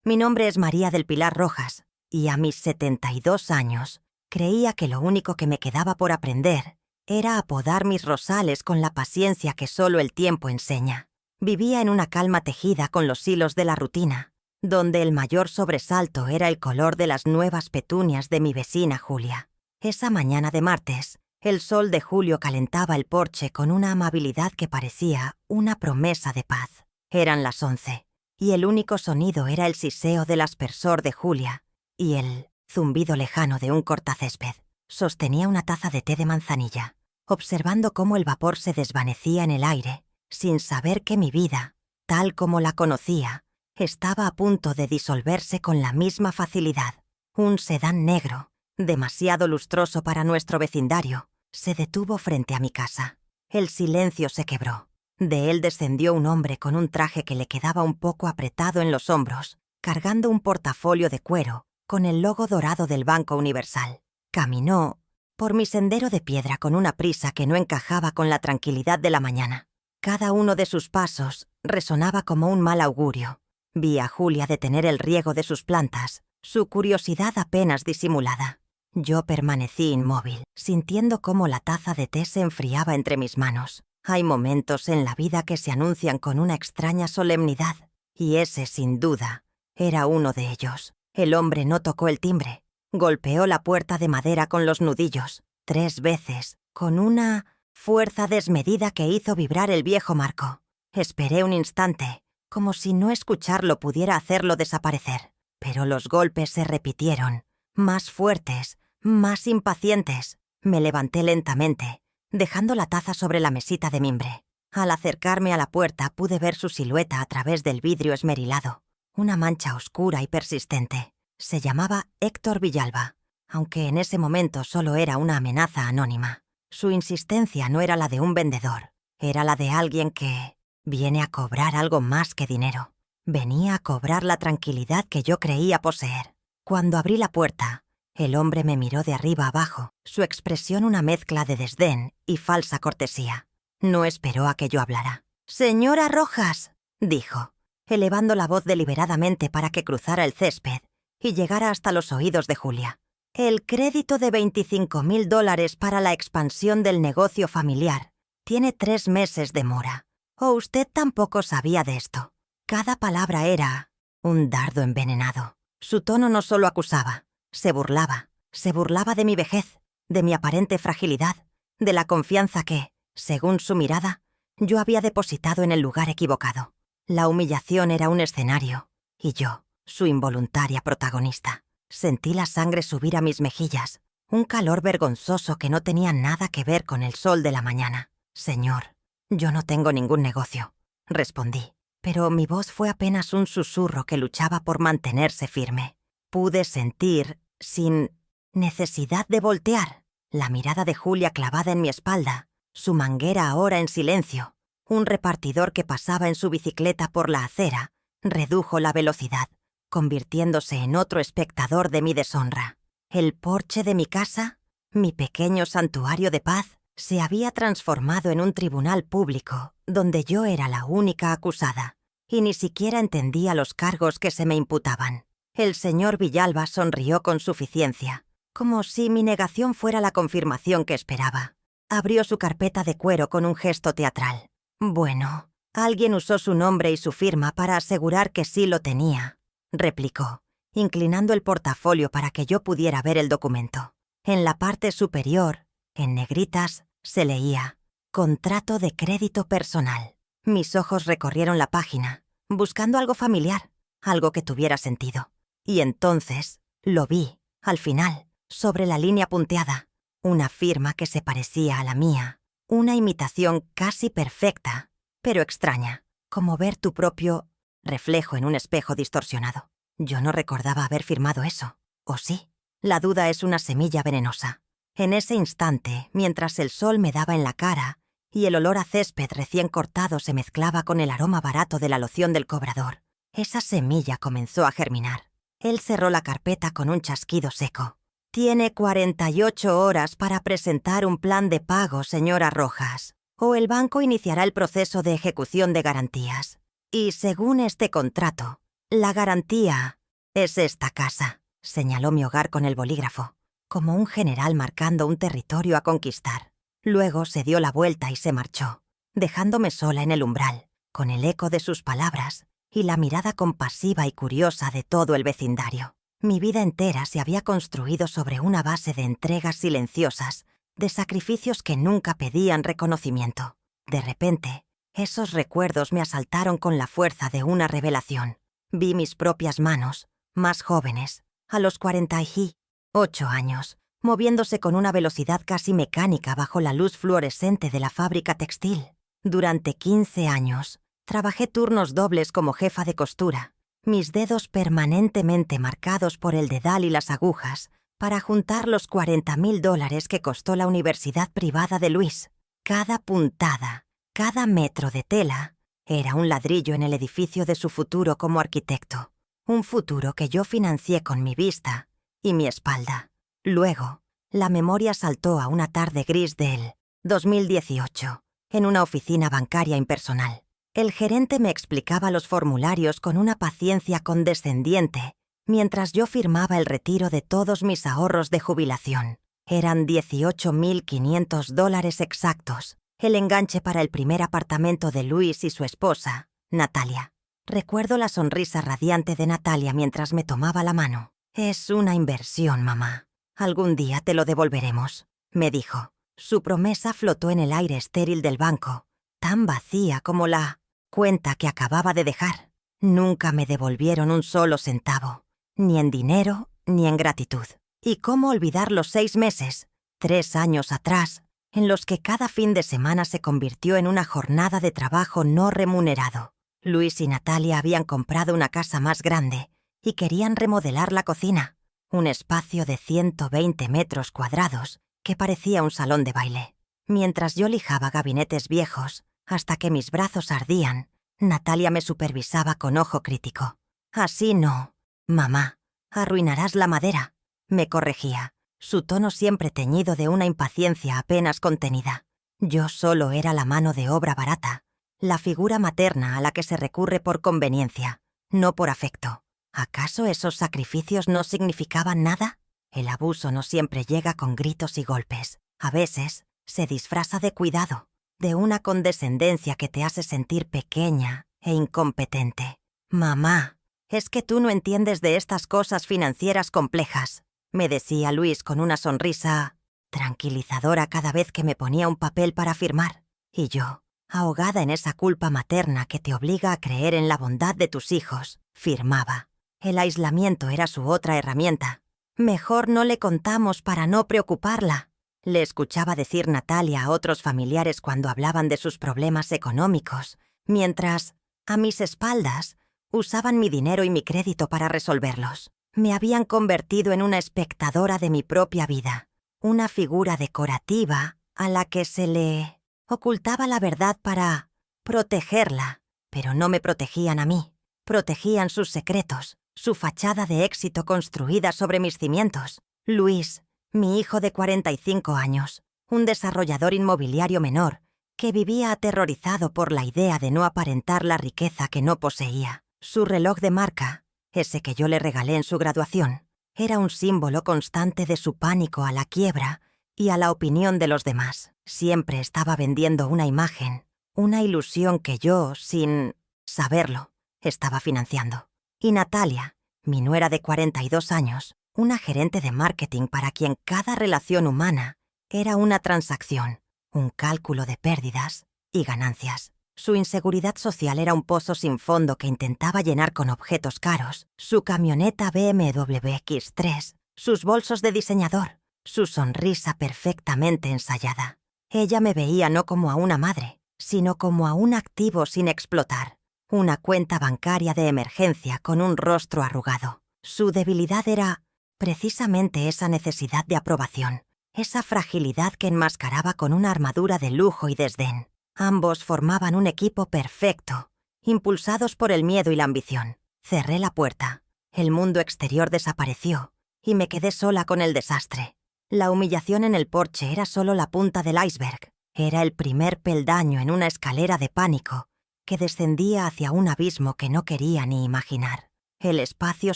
Mi nombre es María del Pilar Rojas, y a mis 72 años creía que lo único que me quedaba por aprender era apodar mis rosales con la paciencia que solo el tiempo enseña. Vivía en una calma tejida con los hilos de la rutina, donde el mayor sobresalto era el color de las nuevas petunias de mi vecina Julia. Esa mañana de martes, el sol de julio calentaba el porche con una amabilidad que parecía una promesa de paz. Eran las 11, y el único sonido era el siseo del aspersor de Julia y el zumbido lejano de un cortacésped. Sostenía una taza de té de manzanilla, observando cómo el vapor se desvanecía en el aire, sin saber que mi vida, tal como la conocía, estaba a punto de disolverse con la misma facilidad. Un sedán negro, demasiado lustroso para nuestro vecindario, se detuvo frente a mi casa. El silencio se quebró. De él descendió un hombre con un traje que le quedaba un poco apretado en los hombros, cargando un portafolio de cuero con el logo dorado del Banco Universal. Caminó por mi sendero de piedra con una prisa que no encajaba con la tranquilidad de la mañana. Cada uno de sus pasos resonaba como un mal augurio. Vi a Julia detener el riego de sus plantas, su curiosidad apenas disimulada. Yo permanecí inmóvil, sintiendo cómo la taza de té se enfriaba entre mis manos. Hay momentos en la vida que se anuncian con una extraña solemnidad, y ese, sin duda, era uno de ellos. El hombre no tocó el timbre. Golpeó la puerta de madera con los nudillos, 3 veces, con una fuerza desmedida que hizo vibrar el viejo marco. Esperé un instante, como si no escucharlo pudiera hacerlo desaparecer. Pero los golpes se repitieron, más fuertes, más impacientes. Me levanté lentamente, dejando la taza sobre la mesita de mimbre. Al acercarme a la puerta pude ver su silueta a través del vidrio esmerilado, una mancha oscura y persistente. Se llamaba Héctor Villalba, aunque en ese momento solo era una amenaza anónima. Su insistencia no era la de un vendedor, era la de alguien que viene a cobrar algo más que dinero. Venía a cobrar la tranquilidad que yo creía poseer. Cuando abrí la puerta, el hombre me miró de arriba abajo, su expresión una mezcla de desdén y falsa cortesía. No esperó a que yo hablara. «Señora Rojas», dijo, elevando la voz deliberadamente para que cruzara el césped y llegara hasta los oídos de Julia. «El crédito de $25,000 para la expansión del negocio familiar tiene 3 meses de mora. ¿O usted tampoco sabía de esto?» Cada palabra era un dardo envenenado. Su tono no solo acusaba, se burlaba de mi vejez, de mi aparente fragilidad, de la confianza que, según su mirada, yo había depositado en el lugar equivocado. La humillación era un escenario, y yo, su involuntaria protagonista. Sentí la sangre subir a mis mejillas, un calor vergonzoso que no tenía nada que ver con el sol de la mañana. «Señor, yo no tengo ningún negocio», respondí, pero mi voz fue apenas un susurro que luchaba por mantenerse firme. Pude sentir, sin necesidad de voltear, la mirada de Julia clavada en mi espalda, su manguera ahora en silencio. Un repartidor que pasaba en su bicicleta por la acera redujo la velocidad, convirtiéndose en otro espectador de mi deshonra. El porche de mi casa, mi pequeño santuario de paz, se había transformado en un tribunal público donde yo era la única acusada, y ni siquiera entendía los cargos que se me imputaban. El señor Villalba sonrió con suficiencia, como si mi negación fuera la confirmación que esperaba. Abrió su carpeta de cuero con un gesto teatral. «Bueno, alguien usó su nombre y su firma para asegurar que sí lo tenía», replicó, inclinando el portafolio para que yo pudiera ver el documento. En la parte superior, en negritas, se leía «Contrato de crédito personal». Mis ojos recorrieron la página, buscando algo familiar, algo que tuviera sentido. Y entonces lo vi, al final, sobre la línea punteada, una firma que se parecía a la mía, una imitación casi perfecta, pero extraña, como ver tu propio reflejo en un espejo distorsionado. Yo no recordaba haber firmado eso, ¿o sí? La duda es una semilla venenosa. En ese instante, mientras el sol me daba en la cara y el olor a césped recién cortado se mezclaba con el aroma barato de la loción del cobrador, esa semilla comenzó a germinar. Él cerró la carpeta con un chasquido seco. «Tiene 48 horas para presentar un plan de pago, señora Rojas, o el banco iniciará el proceso de ejecución de garantías. Y según este contrato, la garantía Es esta casa, señaló mi hogar con el bolígrafo, como un general marcando un territorio a conquistar. Luego se dio la vuelta y se marchó, dejándome sola en el umbral, con el eco de sus palabras y la mirada compasiva y curiosa de todo el vecindario. Mi vida entera se había construido sobre una base de entregas silenciosas, de sacrificios que nunca pedían reconocimiento. De repente, esos recuerdos me asaltaron con la fuerza de una revelación. Vi mis propias manos, más jóvenes, a los 48 años, moviéndose con una velocidad casi mecánica bajo la luz fluorescente de la fábrica textil. Durante 15 años, trabajé turnos dobles como jefa de costura, mis dedos permanentemente marcados por el dedal y las agujas, para juntar los $40,000 que costó la universidad privada de Luis. Cada puntada, cada metro de tela, era un ladrillo en el edificio de su futuro como arquitecto. Un futuro que yo financié con mi vista y mi espalda. Luego, la memoria saltó a una tarde gris del 2018, en una oficina bancaria impersonal. El gerente me explicaba los formularios con una paciencia condescendiente, mientras yo firmaba el retiro de todos mis ahorros de jubilación. Eran $18,500 exactos, el enganche para el primer apartamento de Luis y su esposa, Natalia. Recuerdo la sonrisa radiante de Natalia mientras me tomaba la mano. «Es una inversión, mamá. Algún día te lo devolveremos», me dijo. Su promesa flotó en el aire estéril del banco, tan vacía como la cuenta que acababa de dejar. Nunca me devolvieron un solo centavo, ni en dinero ni en gratitud. ¿Y cómo olvidar los 6 meses, 3 años atrás, en los que cada fin de semana se convirtió en una jornada de trabajo no remunerado? Luis y Natalia habían comprado una casa más grande y querían remodelar la cocina, un espacio de 120 metros cuadrados que parecía un salón de baile. Mientras yo lijaba gabinetes viejos, hasta que mis brazos ardían, Natalia me supervisaba con ojo crítico. «Así no, mamá, arruinarás la madera», me corregía, su tono siempre teñido de una impaciencia apenas contenida. Yo solo era la mano de obra barata, la figura materna a la que se recurre por conveniencia, no por afecto. ¿Acaso esos sacrificios no significaban nada? El abuso no siempre llega con gritos y golpes. A veces se disfraza de cuidado, de una condescendencia que te hace sentir pequeña e incompetente. «Mamá, es que tú no entiendes de estas cosas financieras complejas», me decía Luis con una sonrisa tranquilizadora cada vez que me ponía un papel para firmar. Y yo, ahogada en esa culpa materna que te obliga a creer en la bondad de tus hijos, firmaba. El aislamiento era su otra herramienta. «Mejor no le contamos para no preocuparla», le escuchaba decir Natalia a otros familiares cuando hablaban de sus problemas económicos, mientras, a mis espaldas, usaban mi dinero y mi crédito para resolverlos. Me habían convertido en una espectadora de mi propia vida, una figura decorativa a la que se le ocultaba la verdad para protegerla, pero no me protegían a mí, protegían sus secretos, su fachada de éxito construida sobre mis cimientos. Luis, mi hijo de 45 años, un desarrollador inmobiliario menor, que vivía aterrorizado por la idea de no aparentar la riqueza que no poseía. Su reloj de marca, ese que yo le regalé en su graduación, era un símbolo constante de su pánico a la quiebra y a la opinión de los demás. Siempre estaba vendiendo una imagen, una ilusión que yo, sin saberlo, estaba financiando. Y Natalia, mi nuera de 42 años, una gerente de marketing para quien cada relación humana era una transacción, un cálculo de pérdidas y ganancias. Su inseguridad social era un pozo sin fondo que intentaba llenar con objetos caros, su camioneta BMW X3, sus bolsos de diseñador, su sonrisa perfectamente ensayada. Ella me veía no como a una madre, sino como a un activo sin explotar, una cuenta bancaria de emergencia con un rostro arrugado. Su debilidad era precisamente esa necesidad de aprobación, esa fragilidad que enmascaraba con una armadura de lujo y desdén. Ambos formaban un equipo perfecto, impulsados por el miedo y la ambición. Cerré la puerta. El mundo exterior desapareció y me quedé sola con el desastre. La humillación en el porche era solo la punta del iceberg. Era el primer peldaño en una escalera de pánico que descendía hacia un abismo que no quería ni imaginar. El espacio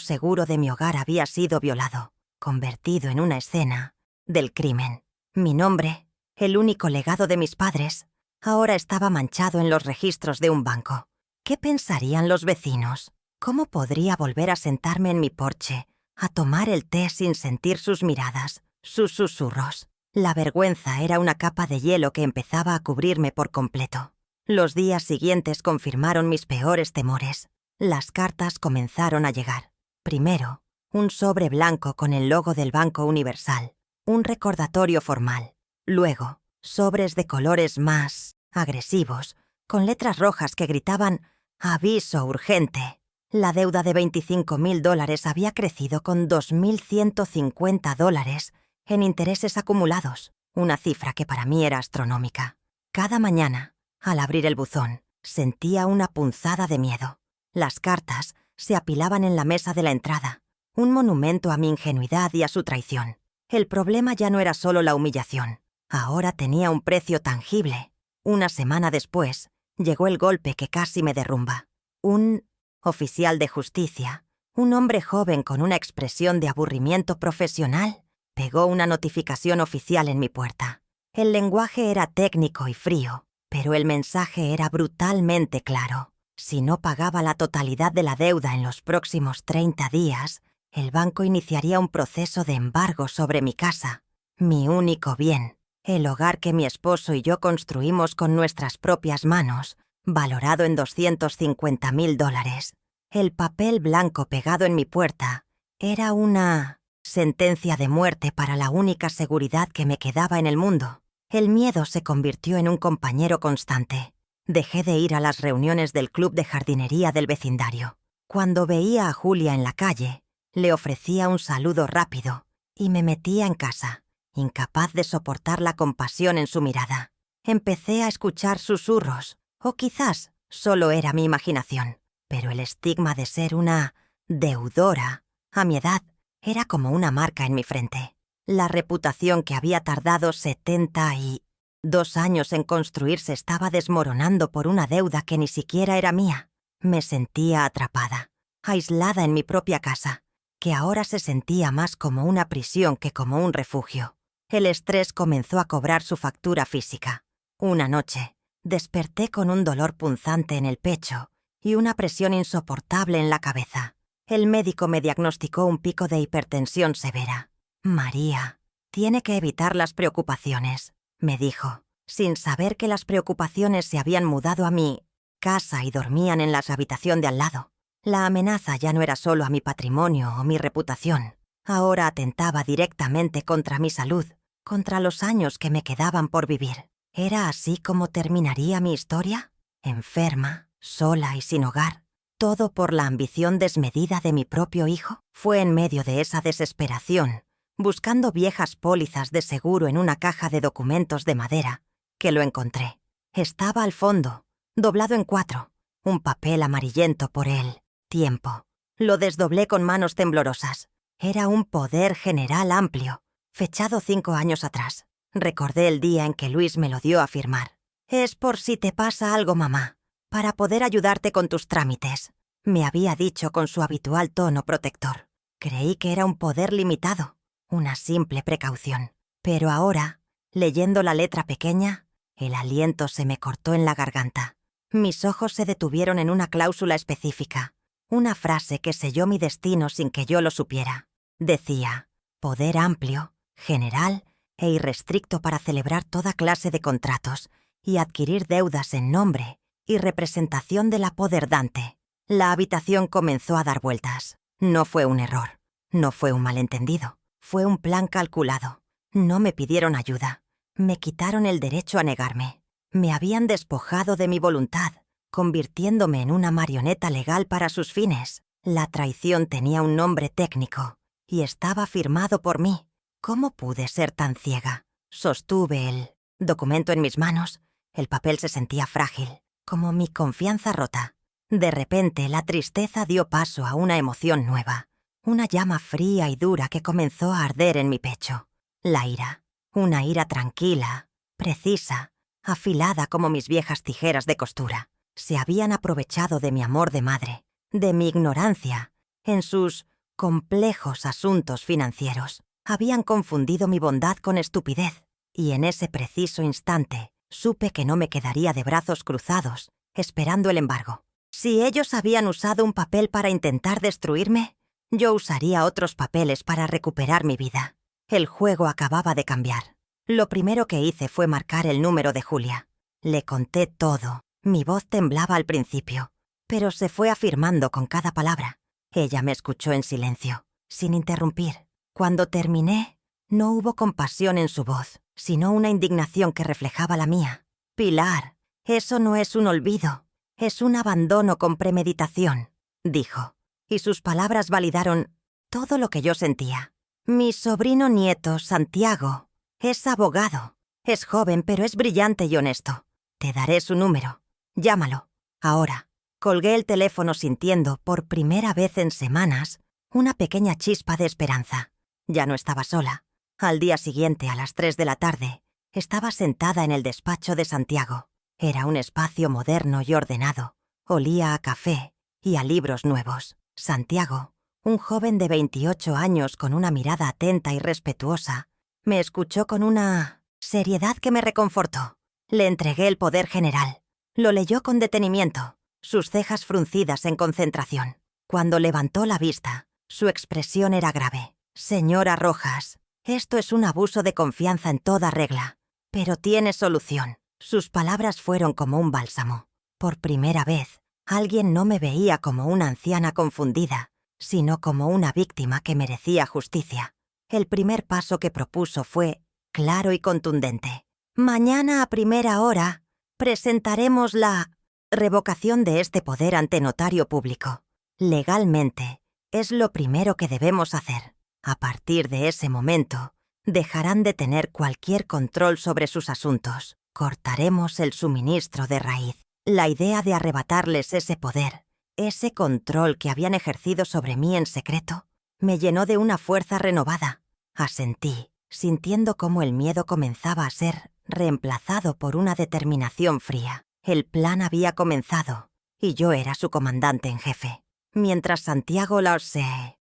seguro de mi hogar había sido violado, convertido en una escena del crimen. Mi nombre, el único legado de mis padres, ahora estaba manchado en los registros de un banco. ¿Qué pensarían los vecinos? ¿Cómo podría volver a sentarme en mi porche, a tomar el té sin sentir sus miradas, sus susurros? La vergüenza era una capa de hielo que empezaba a cubrirme por completo. Los días siguientes confirmaron mis peores temores. Las cartas comenzaron a llegar. Primero, un sobre blanco con el logo del Banco Universal, un recordatorio formal. Luego, sobres de colores más agresivos, con letras rojas que gritaban «Aviso urgente». La deuda de $25.000 había crecido con $2.150 en intereses acumulados, una cifra que para mí era astronómica. Cada mañana, al abrir el buzón, sentía una punzada de miedo. Las cartas se apilaban en la mesa de la entrada, un monumento a mi ingenuidad y a su traición. El problema ya no era solo la humillación, ahora tenía un precio tangible. Una semana después, llegó el golpe que casi me derrumba. Un oficial de justicia, un hombre joven con una expresión de aburrimiento profesional, pegó una notificación oficial en mi puerta. El lenguaje era técnico y frío, pero el mensaje era brutalmente claro. Si no pagaba la totalidad de la deuda en los próximos 30 días, el banco iniciaría un proceso de embargo sobre mi casa, mi único bien, el hogar que mi esposo y yo construimos con nuestras propias manos, valorado en $250.000. El papel blanco pegado en mi puerta era una sentencia de muerte para la única seguridad que me quedaba en el mundo. El miedo se convirtió en un compañero constante. Dejé de ir a las reuniones del club de jardinería del vecindario. Cuando veía a Julia en la calle, le ofrecía un saludo rápido y me metía en casa, incapaz de soportar la compasión en su mirada. Empecé a escuchar susurros, o quizás solo era mi imaginación, pero el estigma de ser una deudora, a mi edad, era como una marca en mi frente. La reputación que había tardado 72 años en construirse estaba desmoronando por una deuda que ni siquiera era mía. Me sentía atrapada, aislada en mi propia casa, que ahora se sentía más como una prisión que como un refugio. El estrés comenzó a cobrar su factura física. Una noche, desperté con un dolor punzante en el pecho y una presión insoportable en la cabeza. El médico me diagnosticó un pico de hipertensión severa. «María, tiene que evitar las preocupaciones», me dijo, sin saber que las preocupaciones se habían mudado a mi casa y dormían en la habitación de al lado. La amenaza ya no era solo a mi patrimonio o mi reputación. Ahora atentaba directamente contra mi salud, contra los años que me quedaban por vivir. ¿Era así como terminaría mi historia? Enferma, sola y sin hogar. ¿Todo por la ambición desmedida de mi propio hijo? Fue en medio de esa desesperación, buscando viejas pólizas de seguro en una caja de documentos de madera, que lo encontré. Estaba al fondo, doblado en 4, un papel amarillento por el tiempo. Lo desdoblé con manos temblorosas. Era un poder general amplio, fechado 5 años atrás. Recordé el día en que Luis me lo dio a firmar. «Es por si te pasa algo, mamá, para poder ayudarte con tus trámites», me había dicho con su habitual tono protector. Creí que era un poder limitado, una simple precaución. Pero ahora, leyendo la letra pequeña, el aliento se me cortó en la garganta. Mis ojos se detuvieron en una cláusula específica, una frase que selló mi destino sin que yo lo supiera. Decía, poder amplio, general e irrestricto para celebrar toda clase de contratos y adquirir deudas en nombre y representación de la poderdante. La habitación comenzó a dar vueltas. No fue un error, no fue un malentendido, fue un plan calculado. No me pidieron ayuda, me quitaron el derecho a negarme. Me habían despojado de mi voluntad, convirtiéndome en una marioneta legal para sus fines. La traición tenía un nombre técnico y estaba firmado por mí. ¿Cómo pude ser tan ciega? Sostuve el documento en mis manos. El papel se sentía frágil, como mi confianza rota. De repente, la tristeza dio paso a una emoción nueva, una llama fría y dura que comenzó a arder en mi pecho. La ira, una ira tranquila, precisa, afilada como mis viejas tijeras de costura. Se habían aprovechado de mi amor de madre, de mi ignorancia En sus complejos asuntos financieros, habían confundido mi bondad con estupidez, y en ese preciso instante supe que no me quedaría de brazos cruzados, esperando el embargo. Si ellos habían usado un papel para intentar destruirme, yo usaría otros papeles para recuperar mi vida. El juego acababa de cambiar. Lo primero que hice fue marcar el número de Julia. Le conté todo. Mi voz temblaba al principio, pero se fue afirmando con cada palabra. Ella me escuchó en silencio, sin interrumpir. Cuando terminé, no hubo compasión en su voz, sino una indignación que reflejaba la mía. «Pilar, eso no es un olvido, es un abandono con premeditación», dijo, y sus palabras validaron todo lo que yo sentía. «Mi sobrino nieto, Santiago, es abogado. Es joven, pero es brillante y honesto. Te daré su número. Llámalo. Ahora». Colgué el teléfono sintiendo, por primera vez en semanas, una pequeña chispa de esperanza. Ya no estaba sola. Al día siguiente, a las 3 de la tarde, estaba sentada en el despacho de Santiago. Era un espacio moderno y ordenado. Olía a café y a libros nuevos. Santiago, un joven de 28 años con una mirada atenta y respetuosa, me escuchó con una seriedad que me reconfortó. Le entregué el poder general. Lo leyó con detenimiento, sus cejas fruncidas en concentración. Cuando levantó la vista, su expresión era grave. «Señora Rojas, esto es un abuso de confianza en toda regla, pero tiene solución». Sus palabras fueron como un bálsamo. Por primera vez, alguien no me veía como una anciana confundida, sino como una víctima que merecía justicia. El primer paso que propuso fue claro y contundente. «Mañana a primera hora presentaremos la revocación de este poder ante notario público. Legalmente, es lo primero que debemos hacer. A partir de ese momento, dejarán de tener cualquier control sobre sus asuntos. Cortaremos el suministro de raíz». La idea de arrebatarles ese poder, ese control que habían ejercido sobre mí en secreto, me llenó de una fuerza renovada. Asentí, sintiendo cómo el miedo comenzaba a ser reemplazado por una determinación fría. El plan había comenzado, y yo era su comandante en jefe. Mientras Santiago se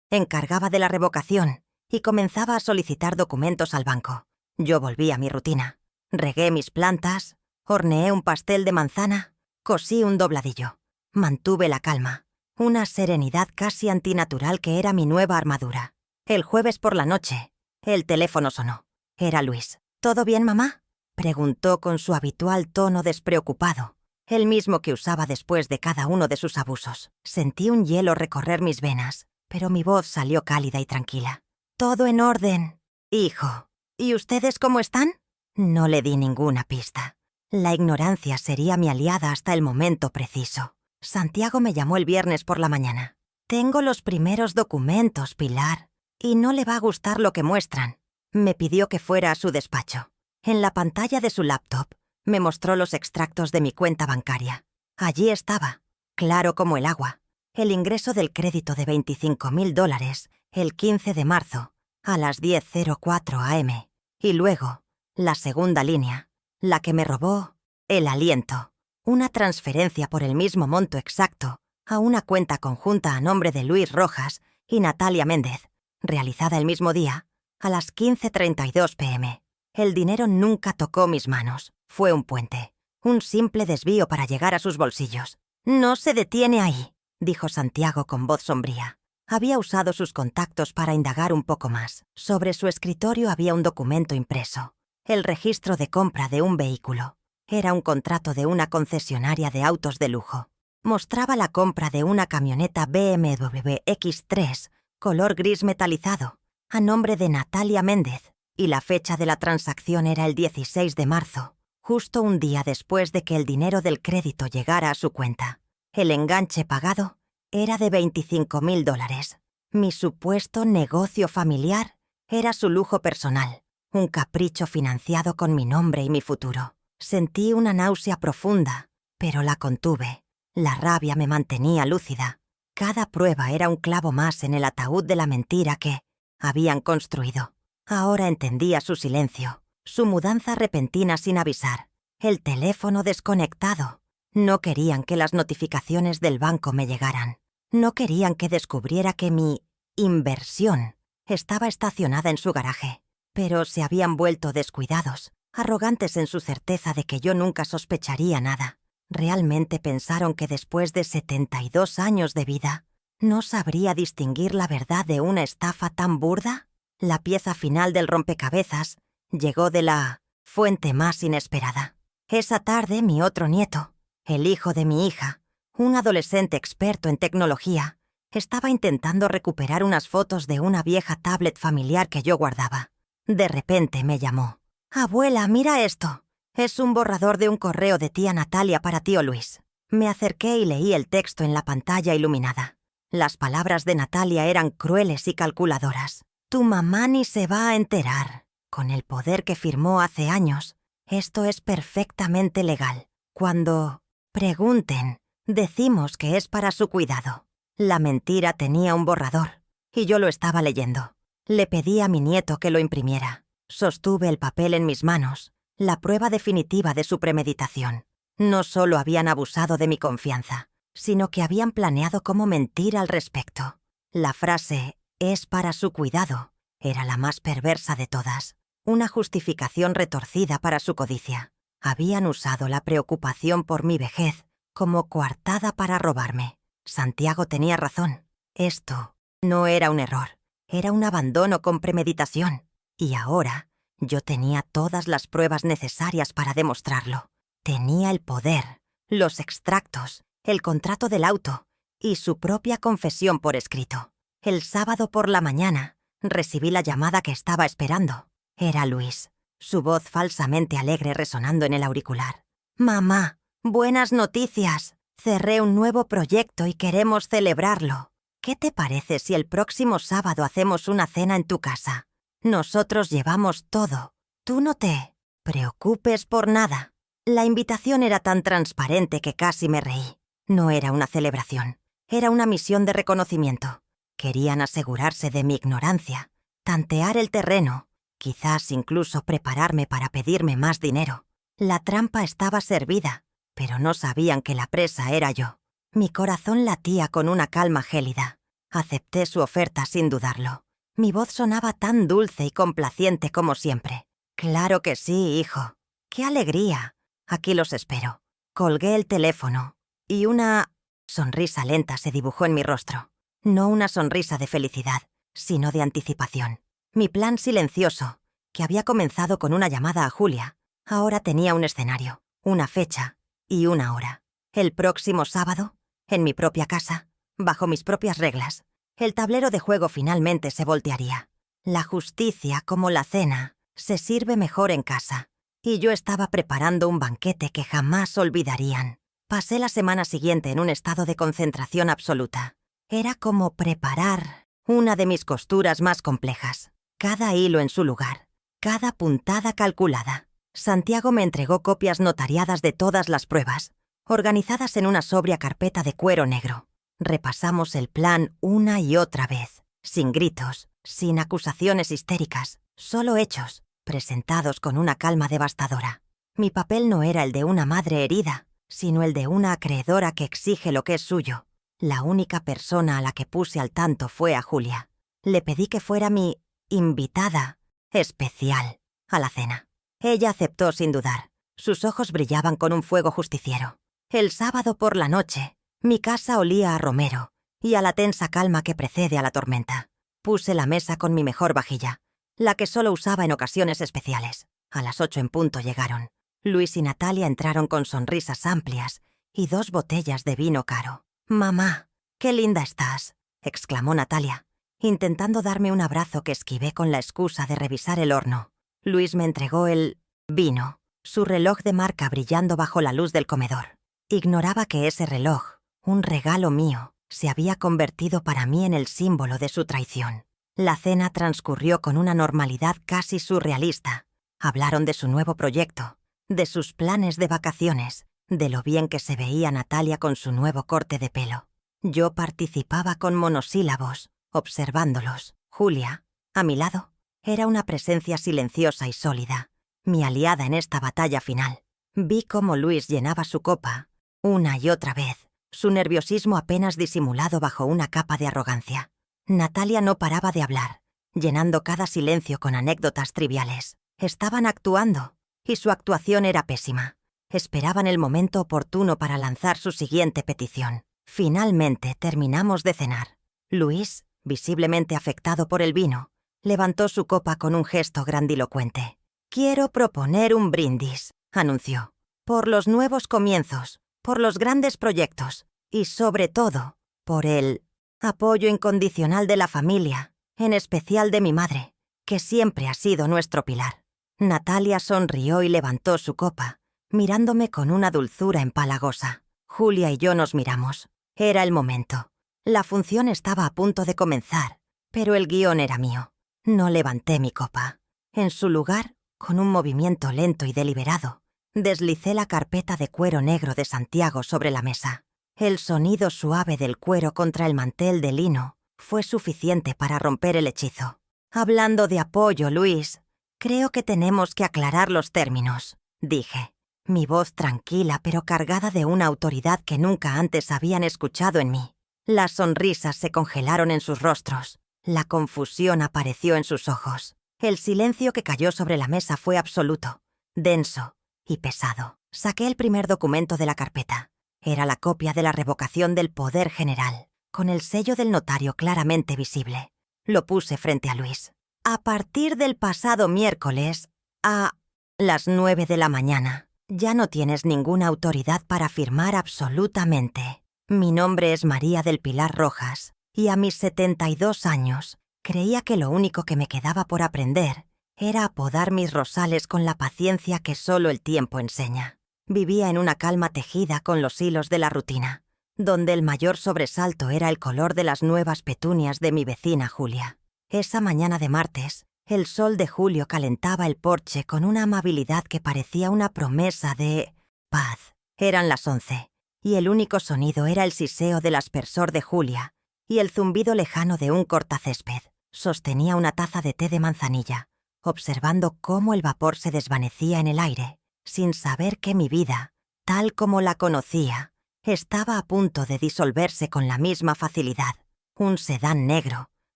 encargaba de la revocación y comenzaba a solicitar documentos al banco, yo volví a mi rutina. Regué mis plantas, horneé un pastel de manzana, cosí un dobladillo. Mantuve la calma, una serenidad casi antinatural que era mi nueva armadura. El jueves por la noche, el teléfono sonó. Era Luis. «¿Todo bien, mamá?», preguntó con su habitual tono despreocupado, el mismo que usaba después de cada uno de sus abusos. Sentí un hielo recorrer mis venas, pero mi voz salió cálida y tranquila. «Todo en orden, hijo. ¿Y ustedes cómo están?». No le di ninguna pista. La ignorancia sería mi aliada hasta el momento preciso. Santiago me llamó el viernes por la mañana. «Tengo los primeros documentos, Pilar, y no le va a gustar lo que muestran». Me pidió que fuera a su despacho. En la pantalla de su laptop, me mostró los extractos de mi cuenta bancaria. Allí estaba, claro como el agua, el ingreso del crédito de $25.000 el 15 de marzo, a las 10:04 am. Y luego, la segunda línea, la que me robó el aliento. Una transferencia por el mismo monto exacto a una cuenta conjunta a nombre de Luis Rojas y Natalia Méndez, realizada el mismo día, a las 15:32 pm. El dinero nunca tocó mis manos. Fue un puente, un simple desvío para llegar a sus bolsillos. «No se detiene ahí», dijo Santiago con voz sombría. Había usado sus contactos para indagar un poco más. Sobre su escritorio había un documento impreso. El registro de compra de un vehículo. Era un contrato de una concesionaria de autos de lujo. Mostraba la compra de una camioneta BMW X3, color gris metalizado, a nombre de Natalia Méndez, y la fecha de la transacción era el 16 de marzo, justo un día después de que el dinero del crédito llegara a su cuenta. El enganche pagado era de $25.000. Mi supuesto negocio familiar era su lujo personal, un capricho financiado con mi nombre y mi futuro. Sentí una náusea profunda, pero la contuve. La rabia me mantenía lúcida. Cada prueba era un clavo más en el ataúd de la mentira que habían construido. Ahora entendía su silencio, su mudanza repentina sin avisar, el teléfono desconectado. No querían que las notificaciones del banco me llegaran. No querían que descubriera que mi inversión estaba estacionada en su garaje, pero se habían vuelto descuidados, arrogantes en su certeza de que yo nunca sospecharía nada. ¿Realmente pensaron que después de 72 años de vida no sabría distinguir la verdad de una estafa tan burda? La pieza final del rompecabezas llegó de la fuente más inesperada. Esa tarde mi otro nieto, el hijo de mi hija, un adolescente experto en tecnología, estaba intentando recuperar unas fotos de una vieja tablet familiar que yo guardaba. De repente me llamó. «Abuela, mira esto. Es un borrador de un correo de tía Natalia para tío Luis». Me acerqué y leí el texto en la pantalla iluminada. Las palabras de Natalia eran crueles y calculadoras. «Tu mamá ni se va a enterar. Con el poder que firmó hace años, esto es perfectamente legal. Cuando pregunten, decimos que es para su cuidado». La mentira tenía un borrador, y yo lo estaba leyendo. Le pedí a mi nieto que lo imprimiera. Sostuve el papel en mis manos, la prueba definitiva de su premeditación. No solo habían abusado de mi confianza, sino que habían planeado cómo mentir al respecto. La frase «es para su cuidado» era la más perversa de todas, una justificación retorcida para su codicia. Habían usado la preocupación por mi vejez como coartada para robarme. Santiago tenía razón. Esto no era un error, era un abandono con premeditación. Y ahora yo tenía todas las pruebas necesarias para demostrarlo. Tenía el poder, los extractos, el contrato del auto y su propia confesión por escrito. El sábado por la mañana recibí la llamada que estaba esperando. Era Luis, su voz falsamente alegre resonando en el auricular. «Mamá, buenas noticias. Cerré un nuevo proyecto y queremos celebrarlo. ¿Qué te parece si el próximo sábado hacemos una cena en tu casa? Nosotros llevamos todo. Tú no te preocupes por nada». La invitación era tan transparente que casi me reí. No era una celebración, era una misión de reconocimiento. Querían asegurarse de mi ignorancia, tantear el terreno, quizás incluso prepararme para pedirme más dinero. La trampa estaba servida, pero no sabían que la presa era yo. Mi corazón latía con una calma gélida. Acepté su oferta sin dudarlo. Mi voz sonaba tan dulce y complaciente como siempre. «Claro que sí, hijo. ¡Qué alegría! Aquí los espero». Colgué el teléfono y una sonrisa lenta se dibujó en mi rostro. No una sonrisa de felicidad, sino de anticipación. Mi plan silencioso, que había comenzado con una llamada a Julia, ahora tenía un escenario, una fecha y una hora. El próximo sábado, en mi propia casa, bajo mis propias reglas, el tablero de juego finalmente se voltearía. La justicia, como la cena, se sirve mejor en casa, y yo estaba preparando un banquete que jamás olvidarían. Pasé la semana siguiente en un estado de concentración absoluta. Era como preparar una de mis costuras más complejas. Cada hilo en su lugar, cada puntada calculada. Santiago me entregó copias notariadas de todas las pruebas, organizadas en una sobria carpeta de cuero negro. Repasamos el plan una y otra vez, sin gritos, sin acusaciones histéricas, solo hechos, presentados con una calma devastadora. Mi papel no era el de una madre herida, sino el de una acreedora que exige lo que es suyo. La única persona a la que puse al tanto fue a Julia. Le pedí que fuera mi invitada especial a la cena. Ella aceptó sin dudar. Sus ojos brillaban con un fuego justiciero. El sábado por la noche, mi casa olía a romero y a la tensa calma que precede a la tormenta. Puse la mesa con mi mejor vajilla, la que solo usaba en ocasiones especiales. A las 8 en punto llegaron. Luis y Natalia entraron con sonrisas amplias y 2 botellas de vino caro. «Mamá, qué linda estás», exclamó Natalia, intentando darme un abrazo que esquivé con la excusa de revisar el horno. Luis me entregó el vino, su reloj de marca brillando bajo la luz del comedor. Ignoraba que ese reloj, un regalo mío, se había convertido para mí en el símbolo de su traición. La cena transcurrió con una normalidad casi surrealista. Hablaron de su nuevo proyecto, de sus planes de vacaciones, de lo bien que se veía Natalia con su nuevo corte de pelo. Yo participaba con monosílabos, observándolos. Julia, a mi lado, era una presencia silenciosa y sólida, mi aliada en esta batalla final. Vi cómo Luis llenaba su copa, una y otra vez, su nerviosismo apenas disimulado bajo una capa de arrogancia. Natalia no paraba de hablar, llenando cada silencio con anécdotas triviales. Estaban actuando, y su actuación era pésima. Esperaban el momento oportuno para lanzar su siguiente petición. Finalmente terminamos de cenar. Luis, visiblemente afectado por el vino, levantó su copa con un gesto grandilocuente. «Quiero proponer un brindis», anunció. «Por los nuevos comienzos, por los grandes proyectos y, sobre todo, por el apoyo incondicional de la familia, en especial de mi madre, que siempre ha sido nuestro pilar». Natalia sonrió y levantó su copa, mirándome con una dulzura empalagosa. Julia y yo nos miramos. Era el momento. La función estaba a punto de comenzar, pero el guión era mío. No levanté mi copa. En su lugar, con un movimiento lento y deliberado, deslicé la carpeta de cuero negro de Santiago sobre la mesa. El sonido suave del cuero contra el mantel de lino fue suficiente para romper el hechizo. «Hablando de apoyo, Luis, creo que tenemos que aclarar los términos», dije. Mi voz tranquila pero cargada de una autoridad que nunca antes habían escuchado en mí. Las sonrisas se congelaron en sus rostros. La confusión apareció en sus ojos. El silencio que cayó sobre la mesa fue absoluto, denso y pesado. Saqué el primer documento de la carpeta. Era la copia de la revocación del poder general, con el sello del notario claramente visible. Lo puse frente a Luis. «A partir del pasado miércoles, a las 9 de la mañana, ya no tienes ninguna autoridad para firmar absolutamente. Mi nombre es María del Pilar Rojas, y a mis 72 años creía que lo único que me quedaba por aprender era apodar mis rosales con la paciencia que solo el tiempo enseña. Vivía en una calma tejida con los hilos de la rutina, donde el mayor sobresalto era el color de las nuevas petunias de mi vecina Julia. Esa mañana de martes, el sol de julio calentaba el porche con una amabilidad que parecía una promesa de paz. Eran las 11, y el único sonido era el siseo del aspersor de Julia y el zumbido lejano de un cortacésped. Sostenía una taza de té de manzanilla, observando cómo el vapor se desvanecía en el aire, sin saber que mi vida, tal como la conocía, estaba a punto de disolverse con la misma facilidad. Un sedán negro,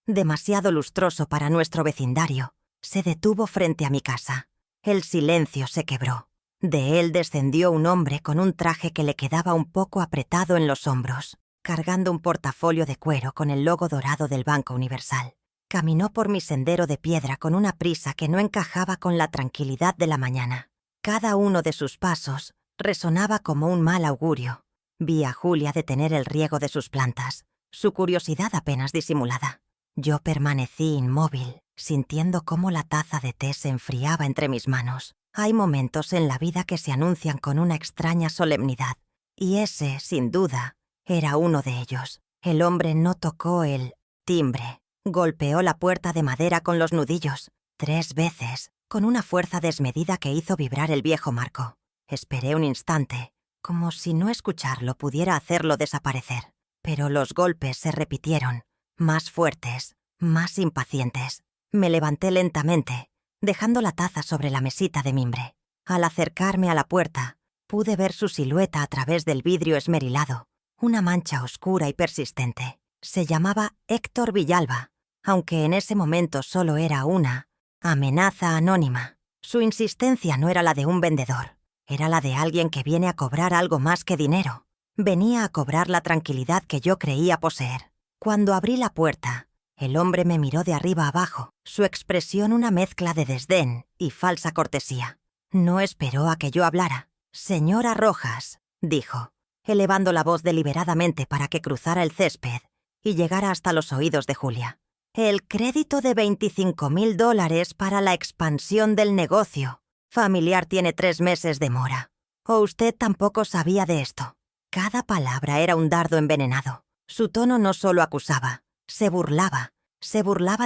demasiado lustroso para nuestro vecindario, se detuvo frente a mi casa. El silencio se quebró. De él descendió un hombre con un traje que le quedaba un poco apretado en los hombros, cargando un portafolio de cuero con el logo dorado del Banco Universal. Caminó por mi sendero de piedra con una prisa que no encajaba con la tranquilidad de la mañana. Cada uno de sus pasos resonaba como un mal augurio. Vi a Julia detener el riego de sus plantas, su curiosidad apenas disimulada. Yo permanecí inmóvil, sintiendo cómo la taza de té se enfriaba entre mis manos. Hay momentos en la vida que se anuncian con una extraña solemnidad, y ese, sin duda, era uno de ellos. El hombre no tocó el timbre. Golpeó la puerta de madera con los nudillos, 3 veces, con una fuerza desmedida que hizo vibrar el viejo marco. Esperé un instante, como si no escucharlo pudiera hacerlo desaparecer. Pero los golpes se repitieron, más fuertes, más impacientes. Me levanté lentamente, dejando la taza sobre la mesita de mimbre. Al acercarme a la puerta, pude ver su silueta a través del vidrio esmerilado, una mancha oscura y persistente. Se llamaba Héctor Villalba, aunque en ese momento solo era una amenaza anónima. Su insistencia no era la de un vendedor, era la de alguien que viene a cobrar algo más que dinero. Venía a cobrar la tranquilidad que yo creía poseer. Cuando abrí la puerta, el hombre me miró de arriba abajo, su expresión una mezcla de desdén y falsa cortesía. No esperó a que yo hablara. «Señora Rojas», dijo, elevando la voz deliberadamente para que cruzara el césped y llegara hasta los oídos de Julia. «El crédito de $25,000 para la expansión del negocio familiar tiene 3 meses de mora. ¿O usted tampoco sabía de esto?» Cada palabra era un dardo envenenado. Su tono no solo acusaba, se burlaba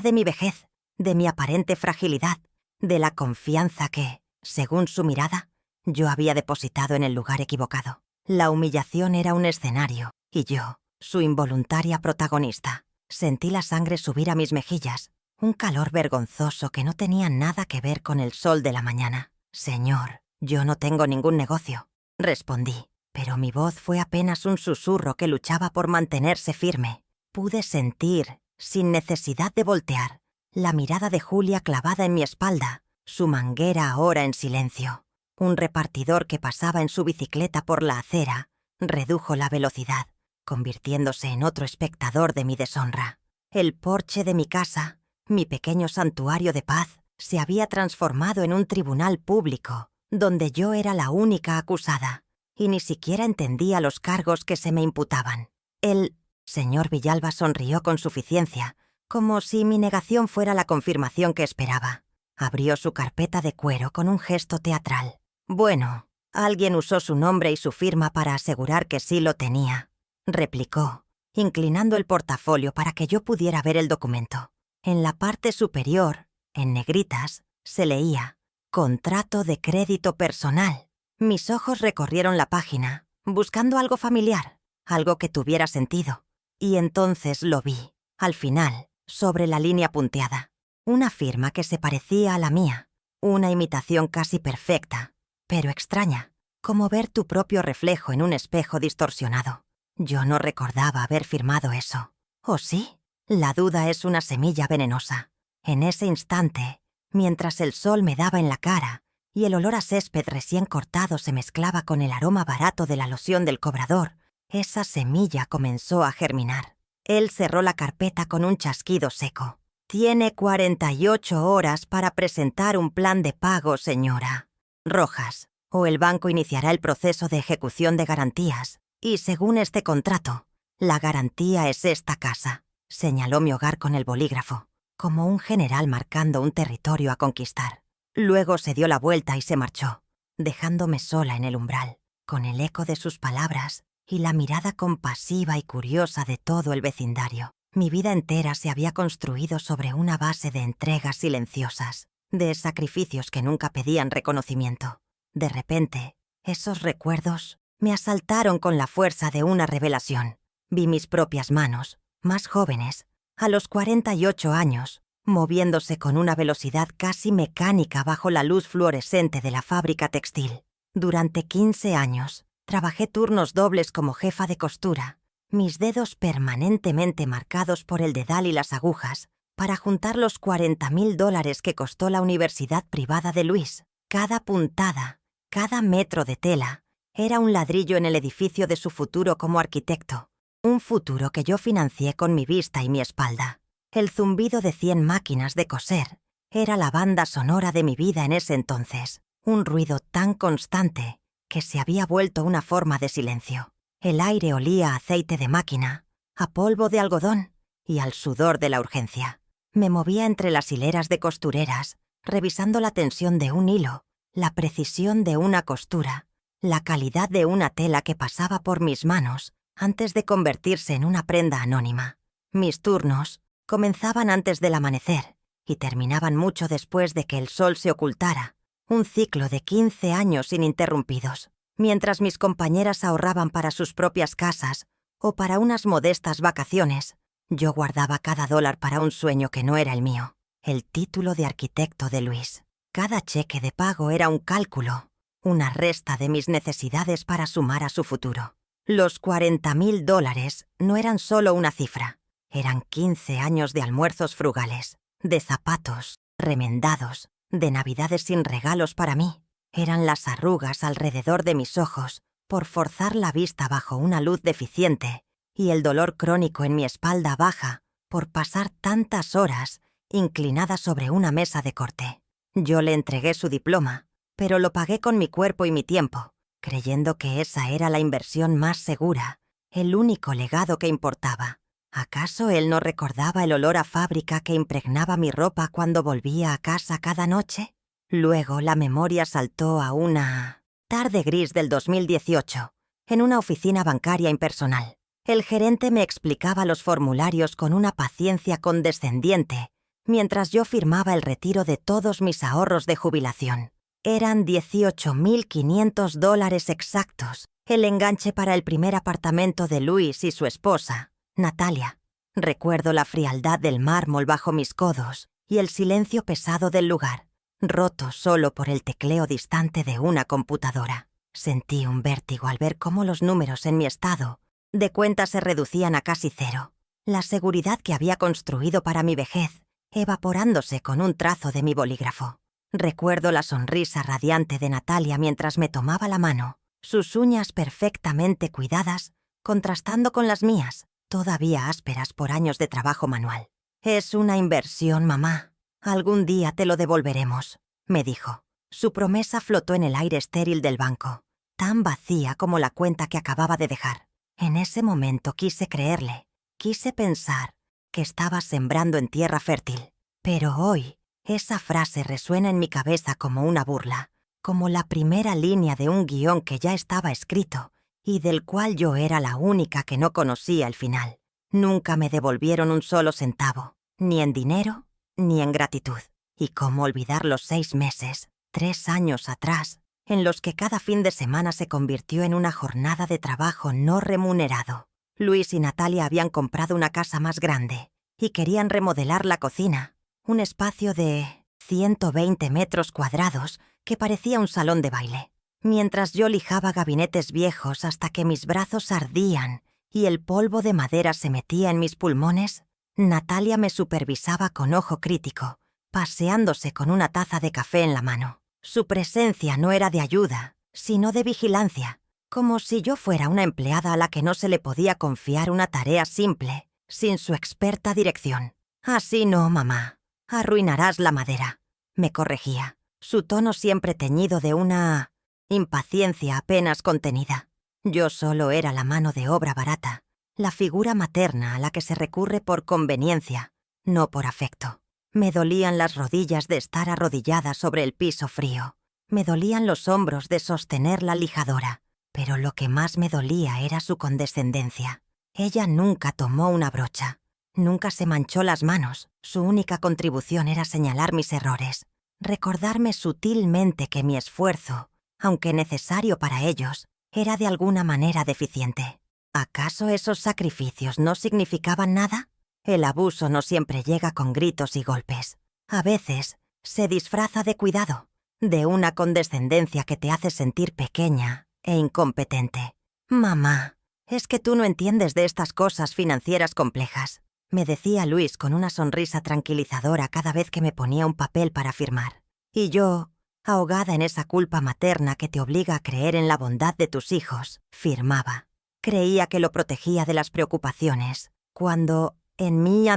de mi vejez, de mi aparente fragilidad, de la confianza que, según su mirada, yo había depositado en el lugar equivocado. La humillación era un escenario, y yo, su involuntaria protagonista. Sentí la sangre subir a mis mejillas, un calor vergonzoso que no tenía nada que ver con el sol de la mañana. «Señor, yo no tengo ningún negocio», respondí, pero mi voz fue apenas un susurro que luchaba por mantenerse firme. Pude sentir, sin necesidad de voltear, la mirada de Julia clavada en mi espalda, su manguera ahora en silencio. Un repartidor que pasaba en su bicicleta por la acera redujo la velocidad, convirtiéndose en otro espectador de mi deshonra. El porche de mi casa, mi pequeño santuario de paz, se había transformado en un tribunal público, donde yo era la única acusada, y ni siquiera entendía los cargos que se me imputaban. El señor Villalba sonrió con suficiencia, como si mi negación fuera la confirmación que esperaba. Abrió su carpeta de cuero con un gesto teatral. «Bueno, alguien usó su nombre y su firma para asegurar que sí lo tenía», replicó, inclinando el portafolio para que yo pudiera ver el documento. En la parte superior, en negritas, se leía «Contrato de crédito personal». Mis ojos recorrieron la página, buscando algo familiar, algo que tuviera sentido. Y entonces lo vi, al final, sobre la línea punteada. Una firma que se parecía a la mía, una imitación casi perfecta, pero extraña, como ver tu propio reflejo en un espejo distorsionado. Yo no recordaba haber firmado eso. ¿O sí? La duda es una semilla venenosa. En ese instante, mientras el sol me daba en la cara y el olor a césped recién cortado se mezclaba con el aroma barato de la loción del cobrador, esa semilla comenzó a germinar. Él cerró la carpeta con un chasquido seco. «Tiene 48 horas para presentar un plan de pago, señora Rojas, o el banco iniciará el proceso de ejecución de garantías. Y según este contrato, la garantía es esta casa», señaló mi hogar con el bolígrafo, como un general marcando un territorio a conquistar. Luego se dio la vuelta y se marchó, dejándome sola en el umbral, con el eco de sus palabras y la mirada compasiva y curiosa de todo el vecindario. Mi vida entera se había construido sobre una base de entregas silenciosas, de sacrificios que nunca pedían reconocimiento. De repente, esos recuerdos me asaltaron con la fuerza de una revelación. Vi mis propias manos, más jóvenes, a los 48 años, moviéndose con una velocidad casi mecánica bajo la luz fluorescente de la fábrica textil. Durante 15 años, trabajé turnos dobles como jefa de costura, mis dedos permanentemente marcados por el dedal y las agujas, para juntar los $40,000 que costó la universidad privada de Luis. Cada puntada, cada metro de tela, era un ladrillo en el edificio de su futuro como arquitecto, un futuro que yo financié con mi vista y mi espalda. El zumbido de 100 máquinas de coser era la banda sonora de mi vida en ese entonces, un ruido tan constante que se había vuelto una forma de silencio. El aire olía a aceite de máquina, a polvo de algodón y al sudor de la urgencia. Me movía entre las hileras de costureras, revisando la tensión de un hilo, la precisión de una costura, la calidad de una tela que pasaba por mis manos antes de convertirse en una prenda anónima. Mis turnos comenzaban antes del amanecer y terminaban mucho después de que el sol se ocultara, un ciclo de 15 años ininterrumpidos. Mientras mis compañeras ahorraban para sus propias casas o para unas modestas vacaciones, yo guardaba cada dólar para un sueño que no era el mío, el título de arquitecto de Luis. Cada cheque de pago era un cálculo, una resta de mis necesidades para sumar a su futuro. Los $40,000 no eran solo una cifra, eran 15 años de almuerzos frugales, de zapatos remendados, de navidades sin regalos para mí. Eran las arrugas alrededor de mis ojos por forzar la vista bajo una luz deficiente y el dolor crónico en mi espalda baja por pasar tantas horas inclinada sobre una mesa de corte. Yo le entregué su diploma, pero lo pagué con mi cuerpo y mi tiempo, creyendo que esa era la inversión más segura, el único legado que importaba. ¿Acaso él no recordaba el olor a fábrica que impregnaba mi ropa cuando volvía a casa cada noche? Luego la memoria saltó a una tarde gris del 2018, en una oficina bancaria impersonal. El gerente me explicaba los formularios con una paciencia condescendiente, mientras yo firmaba el retiro de todos mis ahorros de jubilación. Eran $18,500 exactos, el enganche para el primer apartamento de Luis y su esposa, Natalia. Recuerdo la frialdad del mármol bajo mis codos y el silencio pesado del lugar, roto solo por el tecleo distante de una computadora. Sentí un vértigo al ver cómo los números en mi estado de cuenta se reducían a casi cero. La seguridad que había construido para mi vejez, evaporándose con un trazo de mi bolígrafo. Recuerdo la sonrisa radiante de Natalia mientras me tomaba la mano, sus uñas perfectamente cuidadas, contrastando con las mías, todavía ásperas por años de trabajo manual. «Es una inversión, mamá. Algún día te lo devolveremos», me dijo. Su promesa flotó en el aire estéril del banco, tan vacía como la cuenta que acababa de dejar. En ese momento quise creerle, quise pensar que estaba sembrando en tierra fértil. Pero hoy, esa frase resuena en mi cabeza como una burla, como la primera línea de un guión que ya estaba escrito y del cual yo era la única que no conocía el final. Nunca me devolvieron un solo centavo, ni en dinero, ni en gratitud. Y cómo olvidar los 6 meses, 3 años atrás, en los que cada fin de semana se convirtió en una jornada de trabajo no remunerado. Luis y Natalia habían comprado una casa más grande y querían remodelar la cocina, un espacio de 120 metros cuadrados que parecía un salón de baile. Mientras yo lijaba gabinetes viejos hasta que mis brazos ardían y el polvo de madera se metía en mis pulmones, Natalia me supervisaba con ojo crítico, paseándose con una taza de café en la mano. Su presencia no era de ayuda, sino de vigilancia, como si yo fuera una empleada a la que no se le podía confiar una tarea simple, sin su experta dirección. «Así no, mamá. Arruinarás la madera», me corregía, su tono siempre teñido de una impaciencia apenas contenida. Yo solo era la mano de obra barata, la figura materna a la que se recurre por conveniencia, no por afecto. Me dolían las rodillas de estar arrodillada sobre el piso frío. Me dolían los hombros de sostener la lijadora. Pero lo que más me dolía era su condescendencia. Ella nunca tomó una brocha. Nunca se manchó las manos. Su única contribución era señalar mis errores. Recordarme sutilmente que mi esfuerzo, aunque necesario para ellos, era de alguna manera deficiente. ¿Acaso esos sacrificios no significaban nada? El abuso no siempre llega con gritos y golpes. A veces se disfraza de cuidado, de una condescendencia que te hace sentir pequeña e incompetente. «Mamá, es que tú no entiendes de estas cosas financieras complejas», me decía Luis con una sonrisa tranquilizadora cada vez que me ponía un papel para firmar. Y yo, ahogada en esa culpa materna que te obliga a creer en la bondad de tus hijos, firmaba. Creía que lo protegía de las preocupaciones, cuando en mi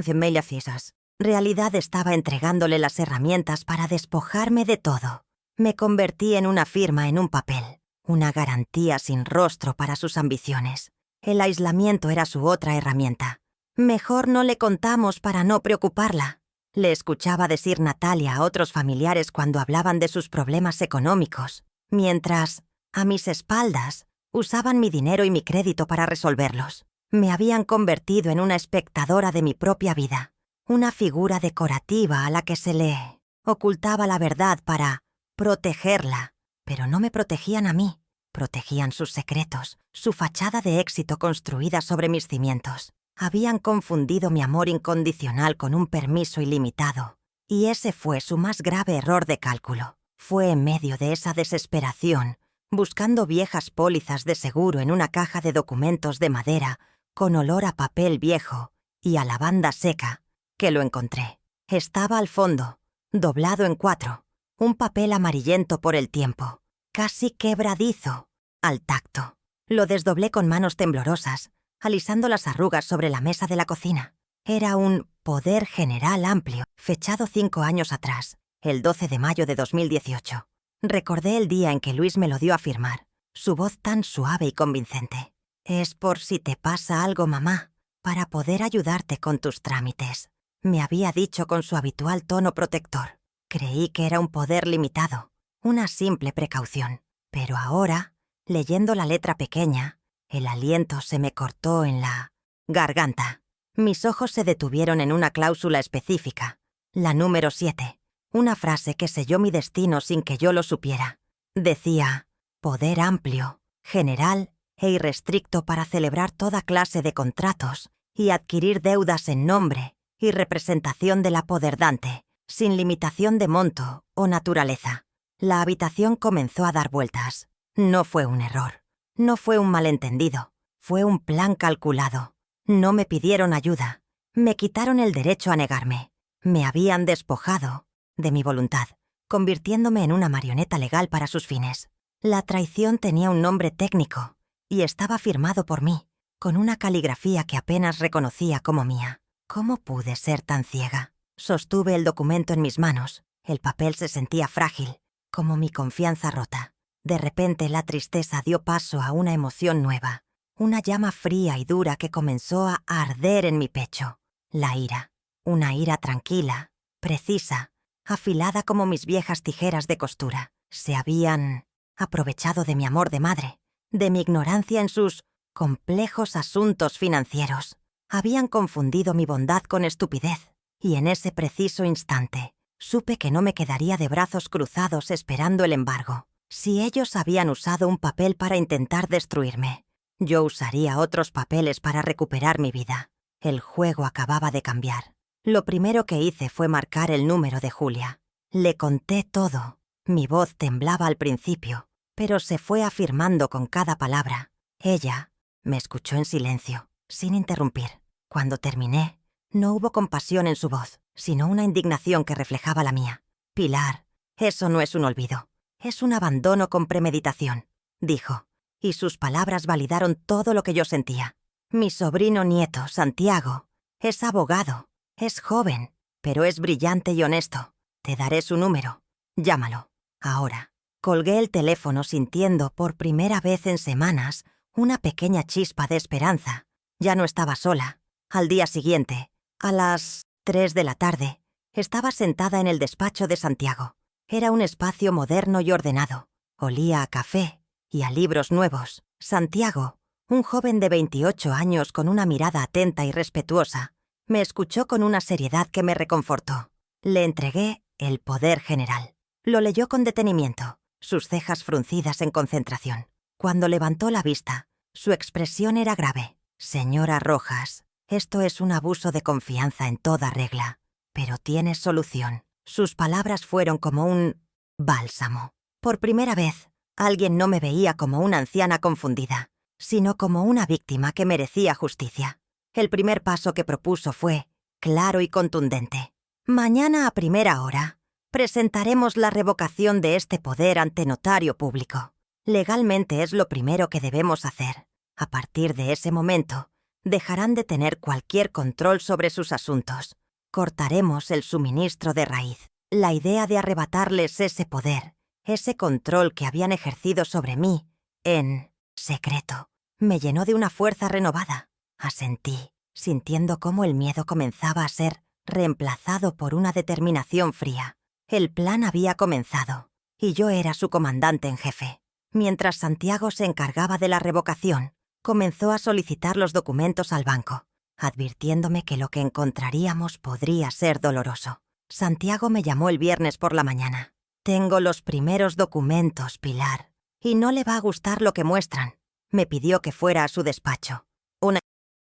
realidad estaba entregándole las herramientas para despojarme de todo. Me convertí en una firma en un papel, una garantía sin rostro para sus ambiciones. El aislamiento era su otra herramienta. «Mejor no le contamos para no preocuparla», le escuchaba decir Natalia a otros familiares cuando hablaban de sus problemas económicos, mientras, a mis espaldas, usaban mi dinero y mi crédito para resolverlos. Me habían convertido en una espectadora de mi propia vida, una figura decorativa a la que se le ocultaba la verdad para protegerla. Pero no me protegían a mí, protegían sus secretos, su fachada de éxito construida sobre mis cimientos. Habían confundido mi amor incondicional con un permiso ilimitado, y ese fue su más grave error de cálculo. Fue en medio de esa desesperación, buscando viejas pólizas de seguro en una caja de documentos de madera, con olor a papel viejo y a lavanda seca, que lo encontré. Estaba al fondo, doblado en 4, un papel amarillento por el tiempo, casi quebradizo, al tacto. Lo desdoblé con manos temblorosas, alisando las arrugas sobre la mesa de la cocina. Era un poder general amplio, fechado 5 años atrás, el 12 de mayo de 2018. Recordé el día en que Luis me lo dio a firmar, su voz tan suave y convincente. «Es por si te pasa algo, mamá, para poder ayudarte con tus trámites», me había dicho con su habitual tono protector. Creí que era un poder limitado, una simple precaución. Pero ahora, leyendo la letra pequeña, el aliento se me cortó en la garganta. Mis ojos se detuvieron en una cláusula específica, la número 7, una frase que selló mi destino sin que yo lo supiera. Decía, poder amplio, general e irrestricto para celebrar toda clase de contratos y adquirir deudas en nombre y representación del apoderdante, sin limitación de monto o naturaleza. La habitación comenzó a dar vueltas. No fue un error. No fue un malentendido. Fue un plan calculado. No me pidieron ayuda. Me quitaron el derecho a negarme. Me habían despojado de mi voluntad, convirtiéndome en una marioneta legal para sus fines. La traición tenía un nombre técnico y estaba firmado por mí, con una caligrafía que apenas reconocía como mía. ¿Cómo pude ser tan ciega? Sostuve el documento en mis manos. El papel se sentía frágil, como mi confianza rota. De repente la tristeza dio paso a una emoción nueva, una llama fría y dura que comenzó a arder en mi pecho. La ira. Una ira tranquila, precisa, afilada como mis viejas tijeras de costura. Se habían aprovechado de mi amor de madre, de mi ignorancia en sus complejos asuntos financieros. Habían confundido mi bondad con estupidez, y en ese preciso instante supe que no me quedaría de brazos cruzados esperando el embargo. Si ellos habían usado un papel para intentar destruirme, yo usaría otros papeles para recuperar mi vida. El juego acababa de cambiar. Lo primero que hice fue marcar el número de Julia. Le conté todo. Mi voz temblaba al principio, pero se fue afirmando con cada palabra. Ella me escuchó en silencio, sin interrumpir. Cuando terminé, no hubo compasión en su voz, sino una indignación que reflejaba la mía. «Pilar, eso no es un olvido. Es un abandono con premeditación», dijo, y sus palabras validaron todo lo que yo sentía. «Mi sobrino nieto, Santiago, es abogado. Es joven, pero es brillante y honesto. Te daré su número. Llámalo. Ahora». Colgué el teléfono sintiendo por primera vez en semanas una pequeña chispa de esperanza. Ya no estaba sola. Al día siguiente, a las 3 de la tarde, estaba sentada en el despacho de Santiago. Era un espacio moderno y ordenado. Olía a café y a libros nuevos. Santiago, un joven de 28 años con una mirada atenta y respetuosa, me escuchó con una seriedad que me reconfortó. Le entregué el poder general. Lo leyó con detenimiento, sus cejas fruncidas en concentración. Cuando levantó la vista, su expresión era grave. «Señora Rojas, esto es un abuso de confianza en toda regla, pero tiene solución». Sus palabras fueron como un bálsamo. Por primera vez, alguien no me veía como una anciana confundida, sino como una víctima que merecía justicia. El primer paso que propuso fue claro y contundente. «Mañana a primera hora presentaremos la revocación de este poder ante notario público. Legalmente es lo primero que debemos hacer. A partir de ese momento, dejarán de tener cualquier control sobre sus asuntos. Cortaremos el suministro de raíz». La idea de arrebatarles ese poder, ese control que habían ejercido sobre mí, en secreto, me llenó de una fuerza renovada. Asentí, sintiendo cómo el miedo comenzaba a ser reemplazado por una determinación fría. El plan había comenzado, y yo era su comandante en jefe. Mientras Santiago se encargaba de la revocación, comenzó a solicitar los documentos al banco, advirtiéndome que lo que encontraríamos podría ser doloroso. Santiago me llamó el viernes por la mañana. «Tengo los primeros documentos, Pilar, y no le va a gustar lo que muestran». Me pidió que fuera a su despacho.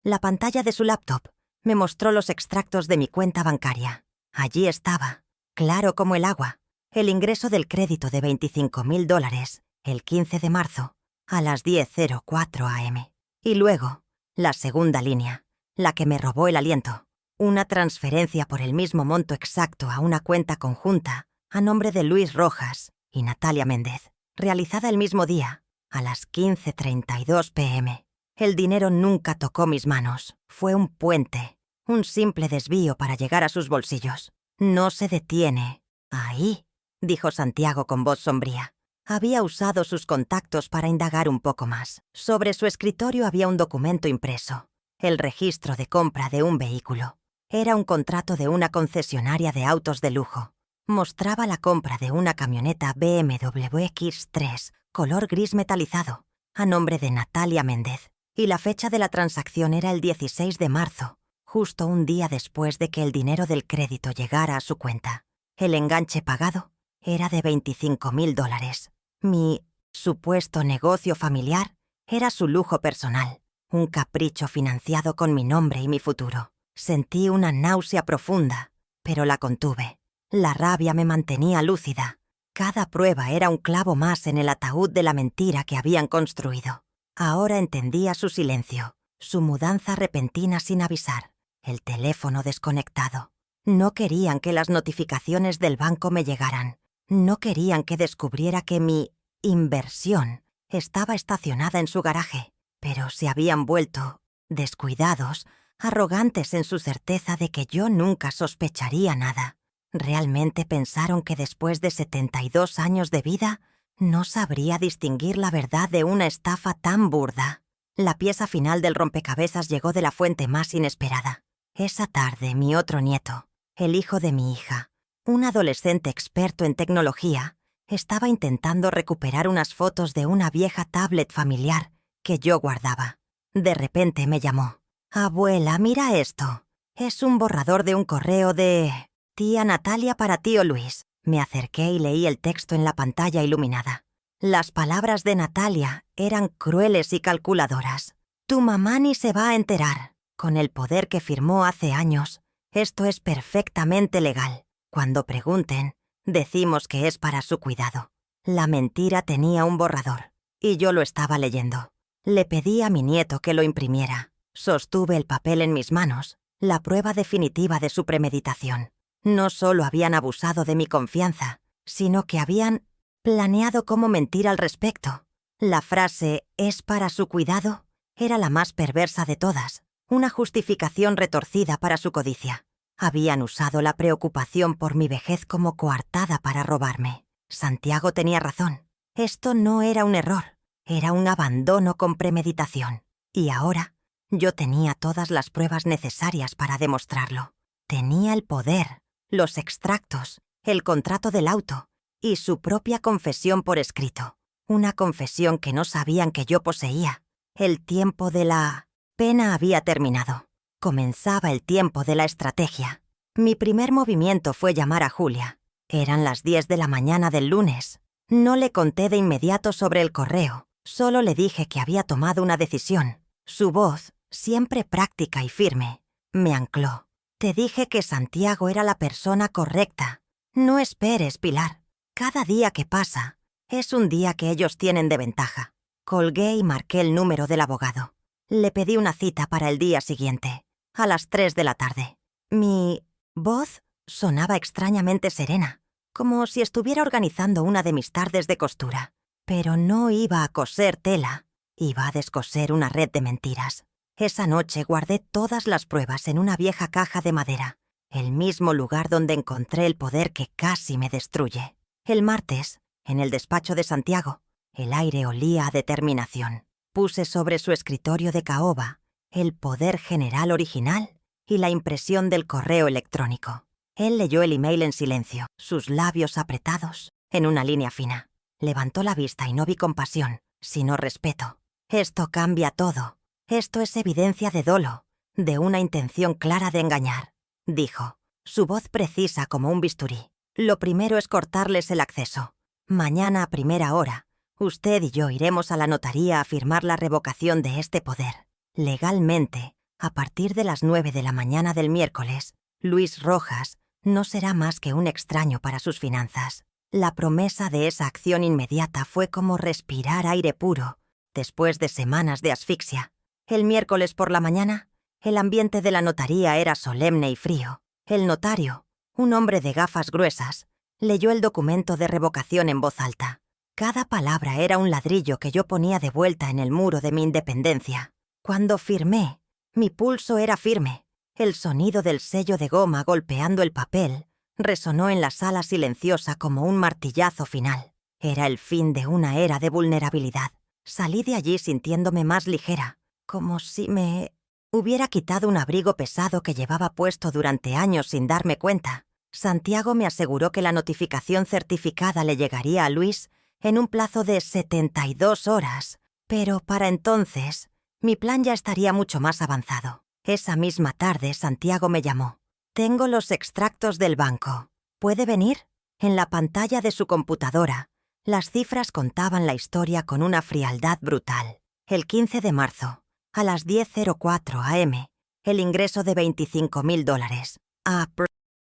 La pantalla de su laptop me mostró los extractos de mi cuenta bancaria. Allí estaba, claro como el agua, el ingreso del crédito de $25.000 el 15 de marzo a las 10:04 am. Y luego, la segunda línea, la que me robó el aliento. Una transferencia por el mismo monto exacto a una cuenta conjunta a nombre de Luis Rojas y Natalia Méndez, realizada el mismo día, a las 15:32 pm. El dinero nunca tocó mis manos. Fue un puente, un simple desvío para llegar a sus bolsillos. «No se detiene ahí», dijo Santiago con voz sombría. Había usado sus contactos para indagar un poco más. Sobre su escritorio había un documento impreso, el registro de compra de un vehículo. Era un contrato de una concesionaria de autos de lujo. Mostraba la compra de una camioneta BMW X3, color gris metalizado, a nombre de Natalia Méndez, y la fecha de la transacción era el 16 de marzo, justo un día después de que el dinero del crédito llegara a su cuenta. El enganche pagado era de $25.000. Mi supuesto negocio familiar era su lujo personal, un capricho financiado con mi nombre y mi futuro. Sentí una náusea profunda, pero la contuve. La rabia me mantenía lúcida. Cada prueba era un clavo más en el ataúd de la mentira que habían construido. Ahora entendía su silencio, su mudanza repentina sin avisar, el teléfono desconectado. No querían que las notificaciones del banco me llegaran. No querían que descubriera que mi inversión estaba estacionada en su garaje, pero se habían vuelto descuidados, arrogantes en su certeza de que yo nunca sospecharía nada. ¿Realmente pensaron que después de 72 años de vida no sabría distinguir la verdad de una estafa tan burda? La pieza final del rompecabezas llegó de la fuente más inesperada. Esa tarde, mi otro nieto, el hijo de mi hija, un adolescente experto en tecnología, estaba intentando recuperar unas fotos de una vieja tablet familiar que yo guardaba. De repente me llamó. «Abuela, mira esto. Es un borrador de un correo de tía Natalia para tío Luis». Me acerqué y leí el texto en la pantalla iluminada. Las palabras de Natalia eran crueles y calculadoras. «Tu mamá ni se va a enterar. Con el poder que firmó hace años, esto es perfectamente legal. Cuando pregunten, decimos que es para su cuidado». La mentira tenía un borrador, y yo lo estaba leyendo. Le pedí a mi nieto que lo imprimiera. Sostuve el papel en mis manos, la prueba definitiva de su premeditación. No solo habían abusado de mi confianza, sino que habían planeado cómo mentir al respecto. La frase «es para su cuidado» era la más perversa de todas, una justificación retorcida para su codicia. Habían usado la preocupación por mi vejez como coartada para robarme. Santiago tenía razón. Esto no era un error, era un abandono con premeditación. Y ahora yo tenía todas las pruebas necesarias para demostrarlo. Tenía el poder, los extractos, el contrato del auto y su propia confesión por escrito. Una confesión que no sabían que yo poseía. El tiempo de la pena había terminado. Comenzaba el tiempo de la estrategia. Mi primer movimiento fue llamar a Julia. Eran las 10 de la mañana del lunes. No le conté de inmediato sobre el correo. Solo le dije que había tomado una decisión. Su voz, siempre práctica y firme, me ancló. «Te dije que Santiago era la persona correcta. No esperes, Pilar. Cada día que pasa es un día que ellos tienen de ventaja». Colgué y marqué el número del abogado. Le pedí una cita para el día siguiente, a las 3 de la tarde. Mi voz sonaba extrañamente serena, como si estuviera organizando una de mis tardes de costura. Pero no iba a coser tela, iba a descoser una red de mentiras. Esa noche guardé todas las pruebas en una vieja caja de madera, el mismo lugar donde encontré el poder que casi me destruye. El martes, en el despacho de Santiago, el aire olía a determinación. Puse sobre su escritorio de caoba el poder general original y la impresión del correo electrónico. Él leyó el email en silencio, sus labios apretados en una línea fina. Levantó la vista y no vi compasión, sino respeto. «Esto cambia todo. Esto es evidencia de dolo, de una intención clara de engañar», dijo, su voz precisa como un bisturí. «Lo primero es cortarles el acceso. Mañana a primera hora, usted y yo iremos a la notaría a firmar la revocación de este poder. Legalmente, a partir de las 9 de la mañana del miércoles, Luis Rojas no será más que un extraño para sus finanzas». La promesa de esa acción inmediata fue como respirar aire puro después de semanas de asfixia. El miércoles por la mañana, el ambiente de la notaría era solemne y frío. El notario, un hombre de gafas gruesas, leyó el documento de revocación en voz alta. Cada palabra era un ladrillo que yo ponía de vuelta en el muro de mi independencia. Cuando firmé, mi pulso era firme. El sonido del sello de goma golpeando el papel resonó en la sala silenciosa como un martillazo final. Era el fin de una era de vulnerabilidad. Salí de allí sintiéndome más ligera, como si me hubiera quitado un abrigo pesado que llevaba puesto durante años sin darme cuenta. Santiago me aseguró que la notificación certificada le llegaría a Luis en un plazo de 72 horas, pero para entonces mi plan ya estaría mucho más avanzado. Esa misma tarde Santiago me llamó. «Tengo los extractos del banco. ¿Puede venir?» En la pantalla de su computadora, las cifras contaban la historia con una frialdad brutal. El 15 de marzo, a las 10:04 am, el ingreso de $25,000. A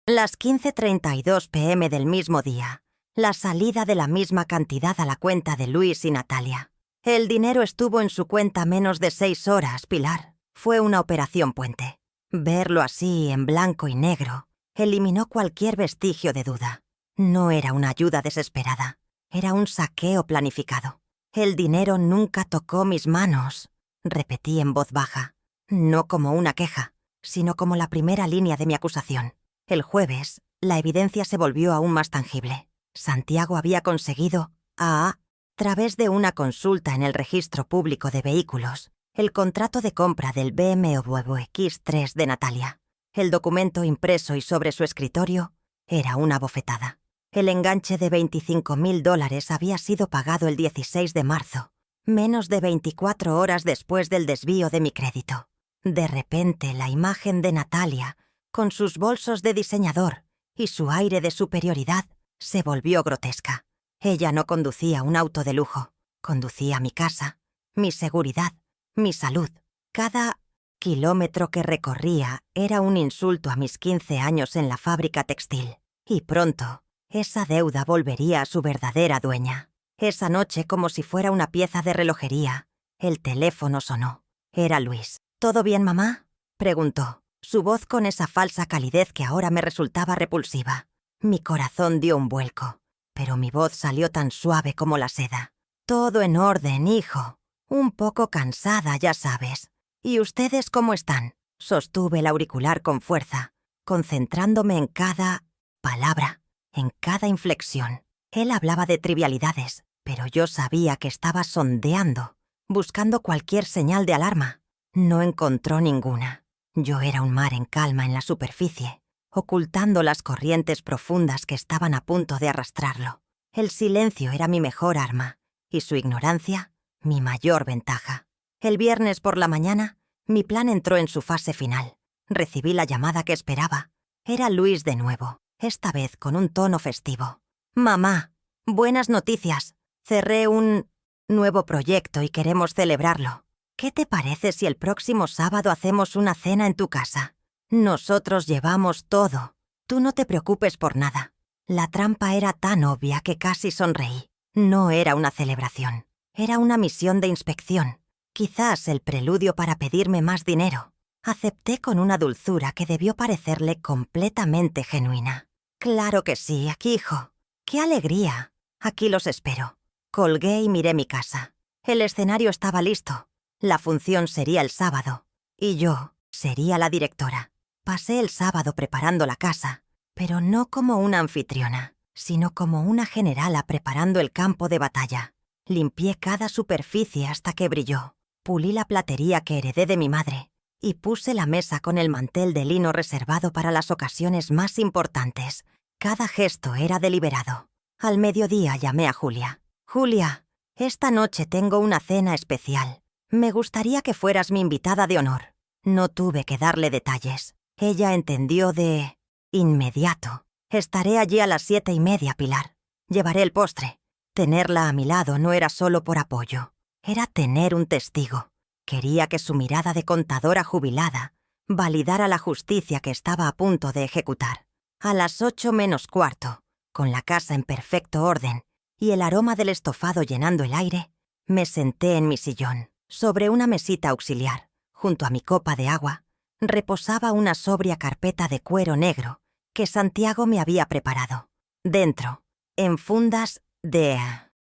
las 15:32 pm del mismo día, La salida de la misma cantidad a la cuenta de Luis y Natalia. El dinero estuvo en su cuenta menos de 6 horas, Pilar. Fue una operación puente. Verlo así, en blanco y negro, eliminó cualquier vestigio de duda. No era una ayuda desesperada. Era un saqueo planificado. El dinero nunca tocó mis manos, repetí en voz baja. No como una queja, sino como la primera línea de mi acusación. El jueves, la evidencia se volvió aún más tangible. Santiago había conseguido, a través de una consulta en el registro público de vehículos, el contrato de compra del BMW X3 de Natalia. El documento impreso y sobre su escritorio era una bofetada. El enganche de $25.000 había sido pagado el 16 de marzo, menos de 24 horas después del desvío de mi crédito. De repente, la imagen de Natalia, con sus bolsos de diseñador y su aire de superioridad, se volvió grotesca. Ella no conducía un auto de lujo, conducía mi casa, mi seguridad, mi salud. Cada kilómetro que recorría era un insulto a mis 15 años en la fábrica textil. Y pronto, esa deuda volvería a su verdadera dueña. Esa noche, como si fuera una pieza de relojería, el teléfono sonó. Era Luis. ¿Todo bien, mamá?, preguntó, su voz con esa falsa calidez que ahora me resultaba repulsiva. Mi corazón dio un vuelco, pero mi voz salió tan suave como la seda. Todo en orden, hijo. Un poco cansada, ya sabes. ¿Y ustedes cómo están? Sostuve el auricular con fuerza, concentrándome en cada palabra, en cada inflexión. Él hablaba de trivialidades, pero yo sabía que estaba sondeando, buscando cualquier señal de alarma. No encontró ninguna. Yo era un mar en calma en la superficie, ocultando las corrientes profundas que estaban a punto de arrastrarlo. El silencio era mi mejor arma, y su ignorancia, mi mayor ventaja. El viernes por la mañana, mi plan entró en su fase final. Recibí la llamada que esperaba. Era Luis de nuevo, esta vez con un tono festivo. «Mamá, buenas noticias. Cerré un nuevo proyecto y queremos celebrarlo. ¿Qué te parece si el próximo sábado hacemos una cena en tu casa? Nosotros llevamos todo. Tú no te preocupes por nada». La trampa era tan obvia que casi sonreí. No era una celebración. Era una misión de inspección. Quizás el preludio para pedirme más dinero. Acepté con una dulzura que debió parecerle completamente genuina. «Claro que sí, aquí, hijo. ¡Qué alegría! Aquí los espero». Colgué y miré mi casa. El escenario estaba listo. La función sería el sábado, y yo sería la directora. Pasé el sábado preparando la casa, pero no como una anfitriona, sino como una generala preparando el campo de batalla. Limpié cada superficie hasta que brilló. Pulí la platería que heredé de mi madre y puse la mesa con el mantel de lino reservado para las ocasiones más importantes. Cada gesto era deliberado. Al mediodía llamé a Julia. «Julia, esta noche tengo una cena especial. Me gustaría que fueras mi invitada de honor». No tuve que darle detalles. Ella entendió de inmediato. «Estaré allí a las 7:30, Pilar. Llevaré el postre». Tenerla a mi lado no era solo por apoyo. Era tener un testigo. Quería que su mirada de contadora jubilada validara la justicia que estaba a punto de ejecutar. A las 8:45, con la casa en perfecto orden y el aroma del estofado llenando el aire, me senté en mi sillón. Sobre una mesita auxiliar, junto a mi copa de agua, reposaba una sobria carpeta de cuero negro que Santiago me había preparado. Dentro, en fundas de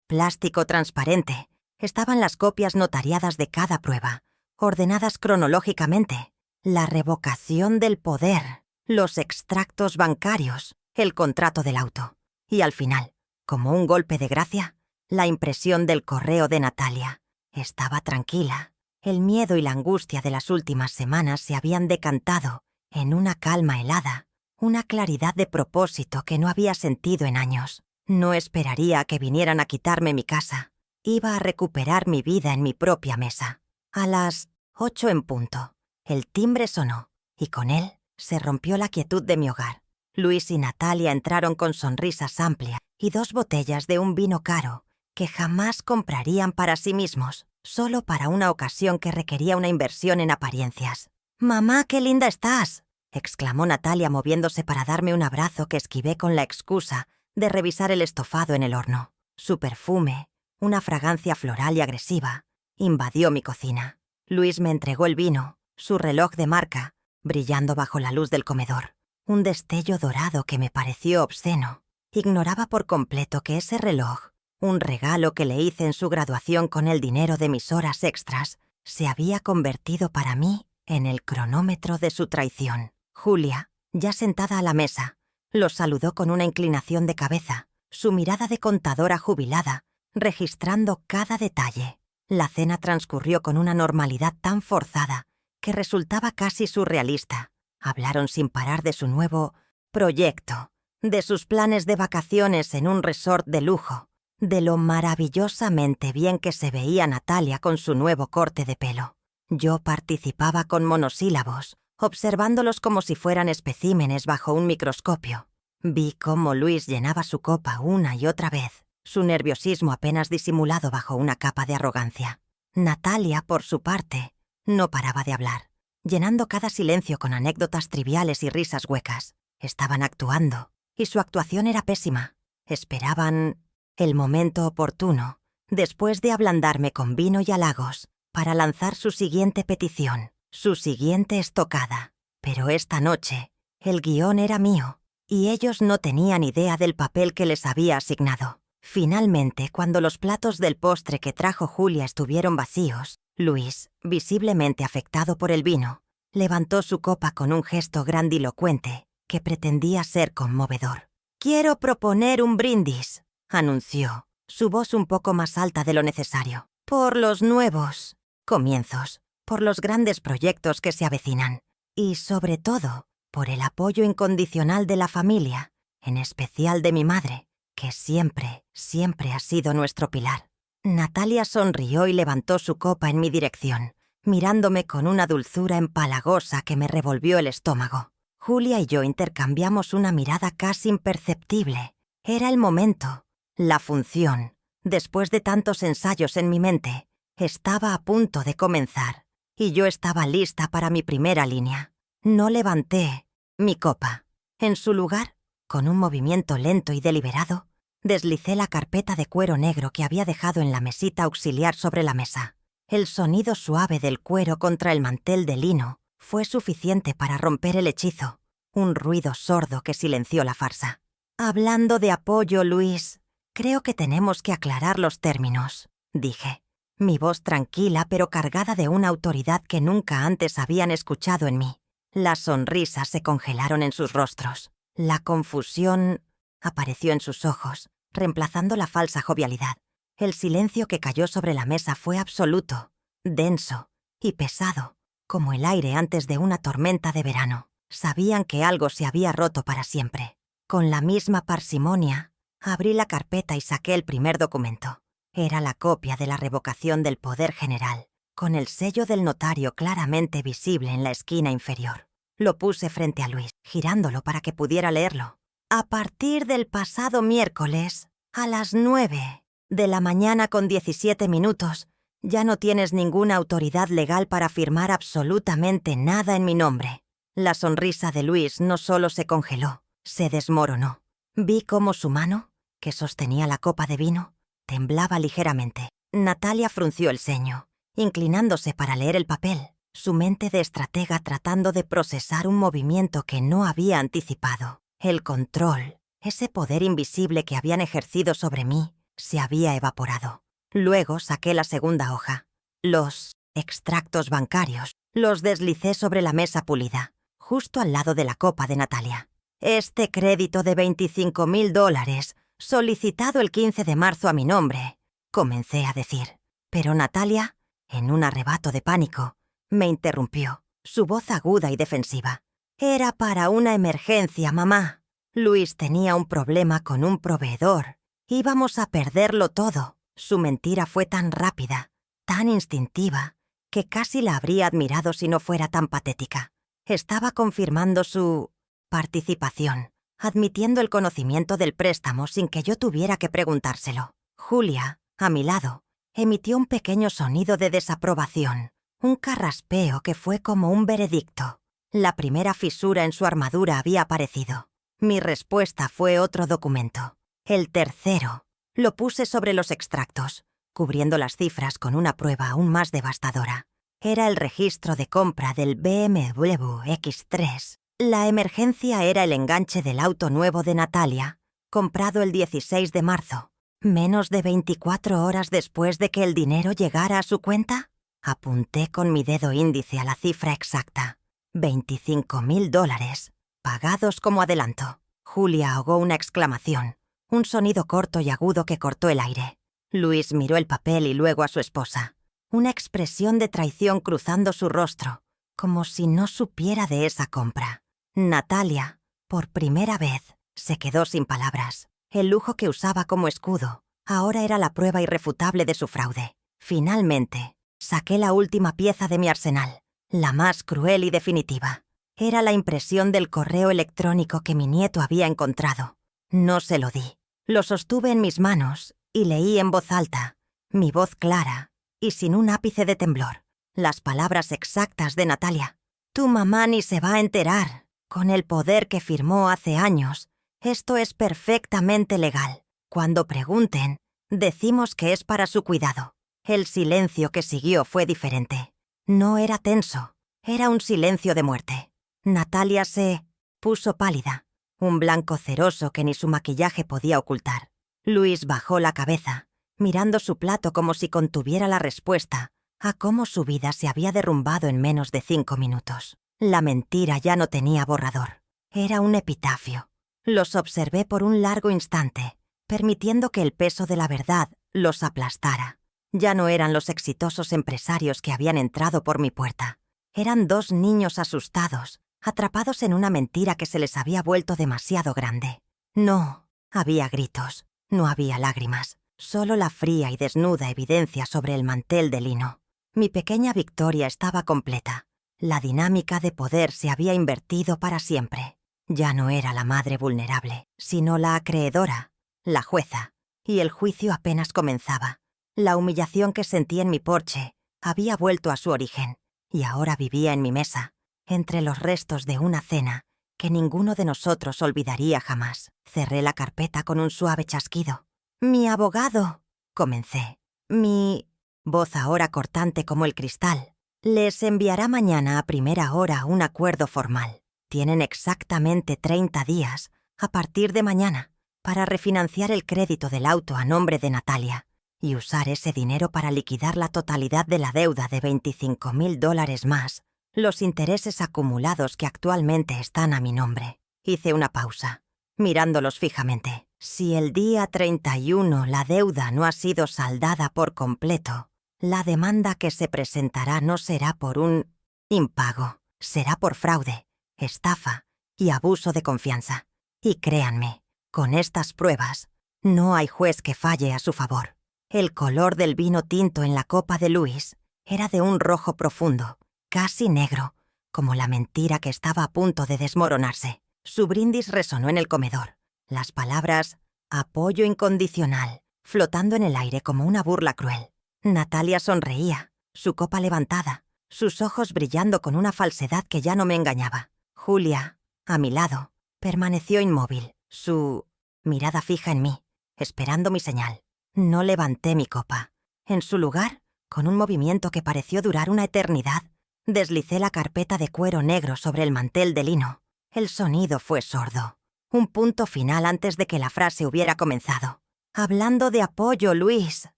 plástico transparente, estaban las copias notariadas de cada prueba, ordenadas cronológicamente. La revocación del poder, los extractos bancarios, el contrato del auto. Y al final, como un golpe de gracia, la impresión del correo de Natalia. Estaba tranquila. El miedo y la angustia de las últimas semanas se habían decantado en una calma helada, una claridad de propósito que no había sentido en años. No esperaría a que vinieran a quitarme mi casa. Iba a recuperar mi vida en mi propia mesa. A las 8 en punto, el timbre sonó, y con él se rompió la quietud de mi hogar. Luis y Natalia entraron con sonrisas amplias y 2 botellas de un vino caro que jamás comprarían para sí mismos, solo para una ocasión que requería una inversión en apariencias. «Mamá, qué linda estás», exclamó Natalia moviéndose para darme un abrazo que esquivé con la excusa de revisar el estofado en el horno. Su perfume, una fragancia floral y agresiva, invadió mi cocina. Luis me entregó el vino, su reloj de marca, brillando bajo la luz del comedor. Un destello dorado que me pareció obsceno. Ignoraba por completo que ese reloj, un regalo que le hice en su graduación con el dinero de mis horas extras, se había convertido para mí en el cronómetro de su traición. Julia, ya sentada a la mesa, los saludó con una inclinación de cabeza, su mirada de contadora jubilada, registrando cada detalle. La cena transcurrió con una normalidad tan forzada que resultaba casi surrealista. Hablaron sin parar de su nuevo proyecto, de sus planes de vacaciones en un resort de lujo, de lo maravillosamente bien que se veía Natalia con su nuevo corte de pelo. Yo participaba con monosílabos, observándolos como si fueran especímenes bajo un microscopio. Vi cómo Luis llenaba su copa una y otra vez, su nerviosismo apenas disimulado bajo una capa de arrogancia. Natalia, por su parte, no paraba de hablar, llenando cada silencio con anécdotas triviales y risas huecas. Estaban actuando, y su actuación era pésima. Esperaban el momento oportuno, después de ablandarme con vino y halagos, para lanzar su siguiente petición, su siguiente estocada. Pero esta noche, el guión era mío, y ellos no tenían idea del papel que les había asignado. Finalmente, cuando los platos del postre que trajo Julia estuvieron vacíos, Luis, visiblemente afectado por el vino, levantó su copa con un gesto grandilocuente que pretendía ser conmovedor. «Quiero proponer un brindis», anunció, su voz un poco más alta de lo necesario, «por los nuevos comienzos, por los grandes proyectos que se avecinan, y sobre todo, por el apoyo incondicional de la familia, en especial de mi madre, que siempre, siempre ha sido nuestro pilar». Natalia sonrió y levantó su copa en mi dirección, mirándome con una dulzura empalagosa que me revolvió el estómago. Julia y yo intercambiamos una mirada casi imperceptible. Era el momento, la función, después de tantos ensayos en mi mente, estaba a punto de comenzar, y yo estaba lista para mi primera línea. No levanté mi copa. En su lugar, con un movimiento lento y deliberado, deslicé la carpeta de cuero negro que había dejado en la mesita auxiliar sobre la mesa. El sonido suave del cuero contra el mantel de lino fue suficiente para romper el hechizo, un ruido sordo que silenció la farsa. «Hablando de apoyo, Luis, creo que tenemos que aclarar los términos», dije, mi voz tranquila pero cargada de una autoridad que nunca antes habían escuchado en mí. Las sonrisas se congelaron en sus rostros. La confusión apareció en sus ojos, reemplazando la falsa jovialidad. El silencio que cayó sobre la mesa fue absoluto, denso y pesado, como el aire antes de una tormenta de verano. Sabían que algo se había roto para siempre. Con la misma parsimonia, abrí la carpeta y saqué el primer documento. Era la copia de la revocación del poder general, con el sello del notario claramente visible en la esquina inferior. Lo puse frente a Luis, girándolo para que pudiera leerlo. «A partir del pasado miércoles, a las 9 de la mañana con 17 minutos, ya no tienes ninguna autoridad legal para firmar absolutamente nada en mi nombre». La sonrisa de Luis no solo se congeló, se desmoronó. Vi cómo su mano, que sostenía la copa de vino, temblaba ligeramente. Natalia frunció el ceño, inclinándose para leer el papel, su mente de estratega tratando de procesar un movimiento que no había anticipado. El control, ese poder invisible que habían ejercido sobre mí, se había evaporado. Luego saqué la segunda hoja. Los extractos bancarios los deslicé sobre la mesa pulida, justo al lado de la copa de Natalia. «Este crédito de $25,000, solicitado el 15 de marzo a mi nombre», comencé a decir. Pero Natalia, en un arrebato de pánico, me interrumpió, su voz aguda y defensiva. «Era para una emergencia, mamá. Luis tenía un problema con un proveedor. Íbamos a perderlo todo». Su mentira fue tan rápida, tan instintiva, que casi la habría admirado si no fuera tan patética. Estaba confirmando su participación, admitiendo el conocimiento del préstamo sin que yo tuviera que preguntárselo. Julia, a mi lado, emitió un pequeño sonido de desaprobación, un carraspeo que fue como un veredicto. La primera fisura en su armadura había aparecido. Mi respuesta fue otro documento. El tercero. Lo puse sobre los extractos, cubriendo las cifras con una prueba aún más devastadora. Era el registro de compra del BMW X3. La emergencia era el enganche del auto nuevo de Natalia, comprado el 16 de marzo, menos de 24 horas después de que el dinero llegara a su cuenta. Apunté con mi dedo índice a la cifra exacta. $25.000, pagados como adelanto. Julia ahogó una exclamación, un sonido corto y agudo que cortó el aire. Luis miró el papel y luego a su esposa. Una expresión de traición cruzando su rostro, como si no supiera de esa compra. Natalia, por primera vez, se quedó sin palabras. El lujo que usaba como escudo ahora era la prueba irrefutable de su fraude. Finalmente, saqué la última pieza de mi arsenal, la más cruel y definitiva. Era la impresión del correo electrónico que mi nieto había encontrado. No se lo di. Lo sostuve en mis manos y leí en voz alta, mi voz clara y sin un ápice de temblor, las palabras exactas de Natalia. Tu mamá ni se va a enterar. Con el poder que firmó hace años, esto es perfectamente legal. Cuando pregunten, decimos que es para su cuidado. El silencio que siguió fue diferente. No era tenso, era un silencio de muerte. Natalia se puso pálida, un blanco ceroso que ni su maquillaje podía ocultar. Luis bajó la cabeza, mirando su plato como si contuviera la respuesta a cómo su vida se había derrumbado en menos de 5 minutos. La mentira ya no tenía borrador. Era un epitafio. Los observé por un largo instante, permitiendo que el peso de la verdad los aplastara. Ya no eran los exitosos empresarios que habían entrado por mi puerta. Eran 2 niños asustados, atrapados en una mentira que se les había vuelto demasiado grande. No había gritos, no había lágrimas, solo la fría y desnuda evidencia sobre el mantel de lino. Mi pequeña victoria estaba completa. La dinámica de poder se había invertido para siempre. Ya no era la madre vulnerable, sino la acreedora, la jueza, y el juicio apenas comenzaba. La humillación que sentí en mi porche había vuelto a su origen, y ahora vivía en mi mesa, entre los restos de una cena que ninguno de nosotros olvidaría jamás. Cerré la carpeta con un suave chasquido. «Mi abogado», comencé. Mi voz ahora cortante como el cristal. «Les enviará mañana a primera hora un acuerdo formal. Tienen exactamente 30 días, a partir de mañana, para refinanciar el crédito del auto a nombre de Natalia y usar ese dinero para liquidar la totalidad de la deuda de $25.000 más, los intereses acumulados que actualmente están a mi nombre». Hice una pausa, mirándolos fijamente. Si el día 31 la deuda no ha sido saldada por completo, la demanda que se presentará no será por un impago, será por fraude, estafa y abuso de confianza. Y créanme, con estas pruebas, no hay juez que falle a su favor. El color del vino tinto en la copa de Luis era de un rojo profundo, casi negro, como la mentira que estaba a punto de desmoronarse. Su brindis resonó en el comedor. Las palabras «apoyo incondicional» flotando en el aire como una burla cruel. Natalia sonreía, su copa levantada, sus ojos brillando con una falsedad que ya no me engañaba. Julia, a mi lado, permaneció inmóvil, su mirada fija en mí, esperando mi señal. No levanté mi copa. En su lugar, con un movimiento que pareció durar una eternidad, deslicé la carpeta de cuero negro sobre el mantel de lino. El sonido fue sordo. Un punto final antes de que la frase hubiera comenzado. «Hablando de apoyo, Luis»,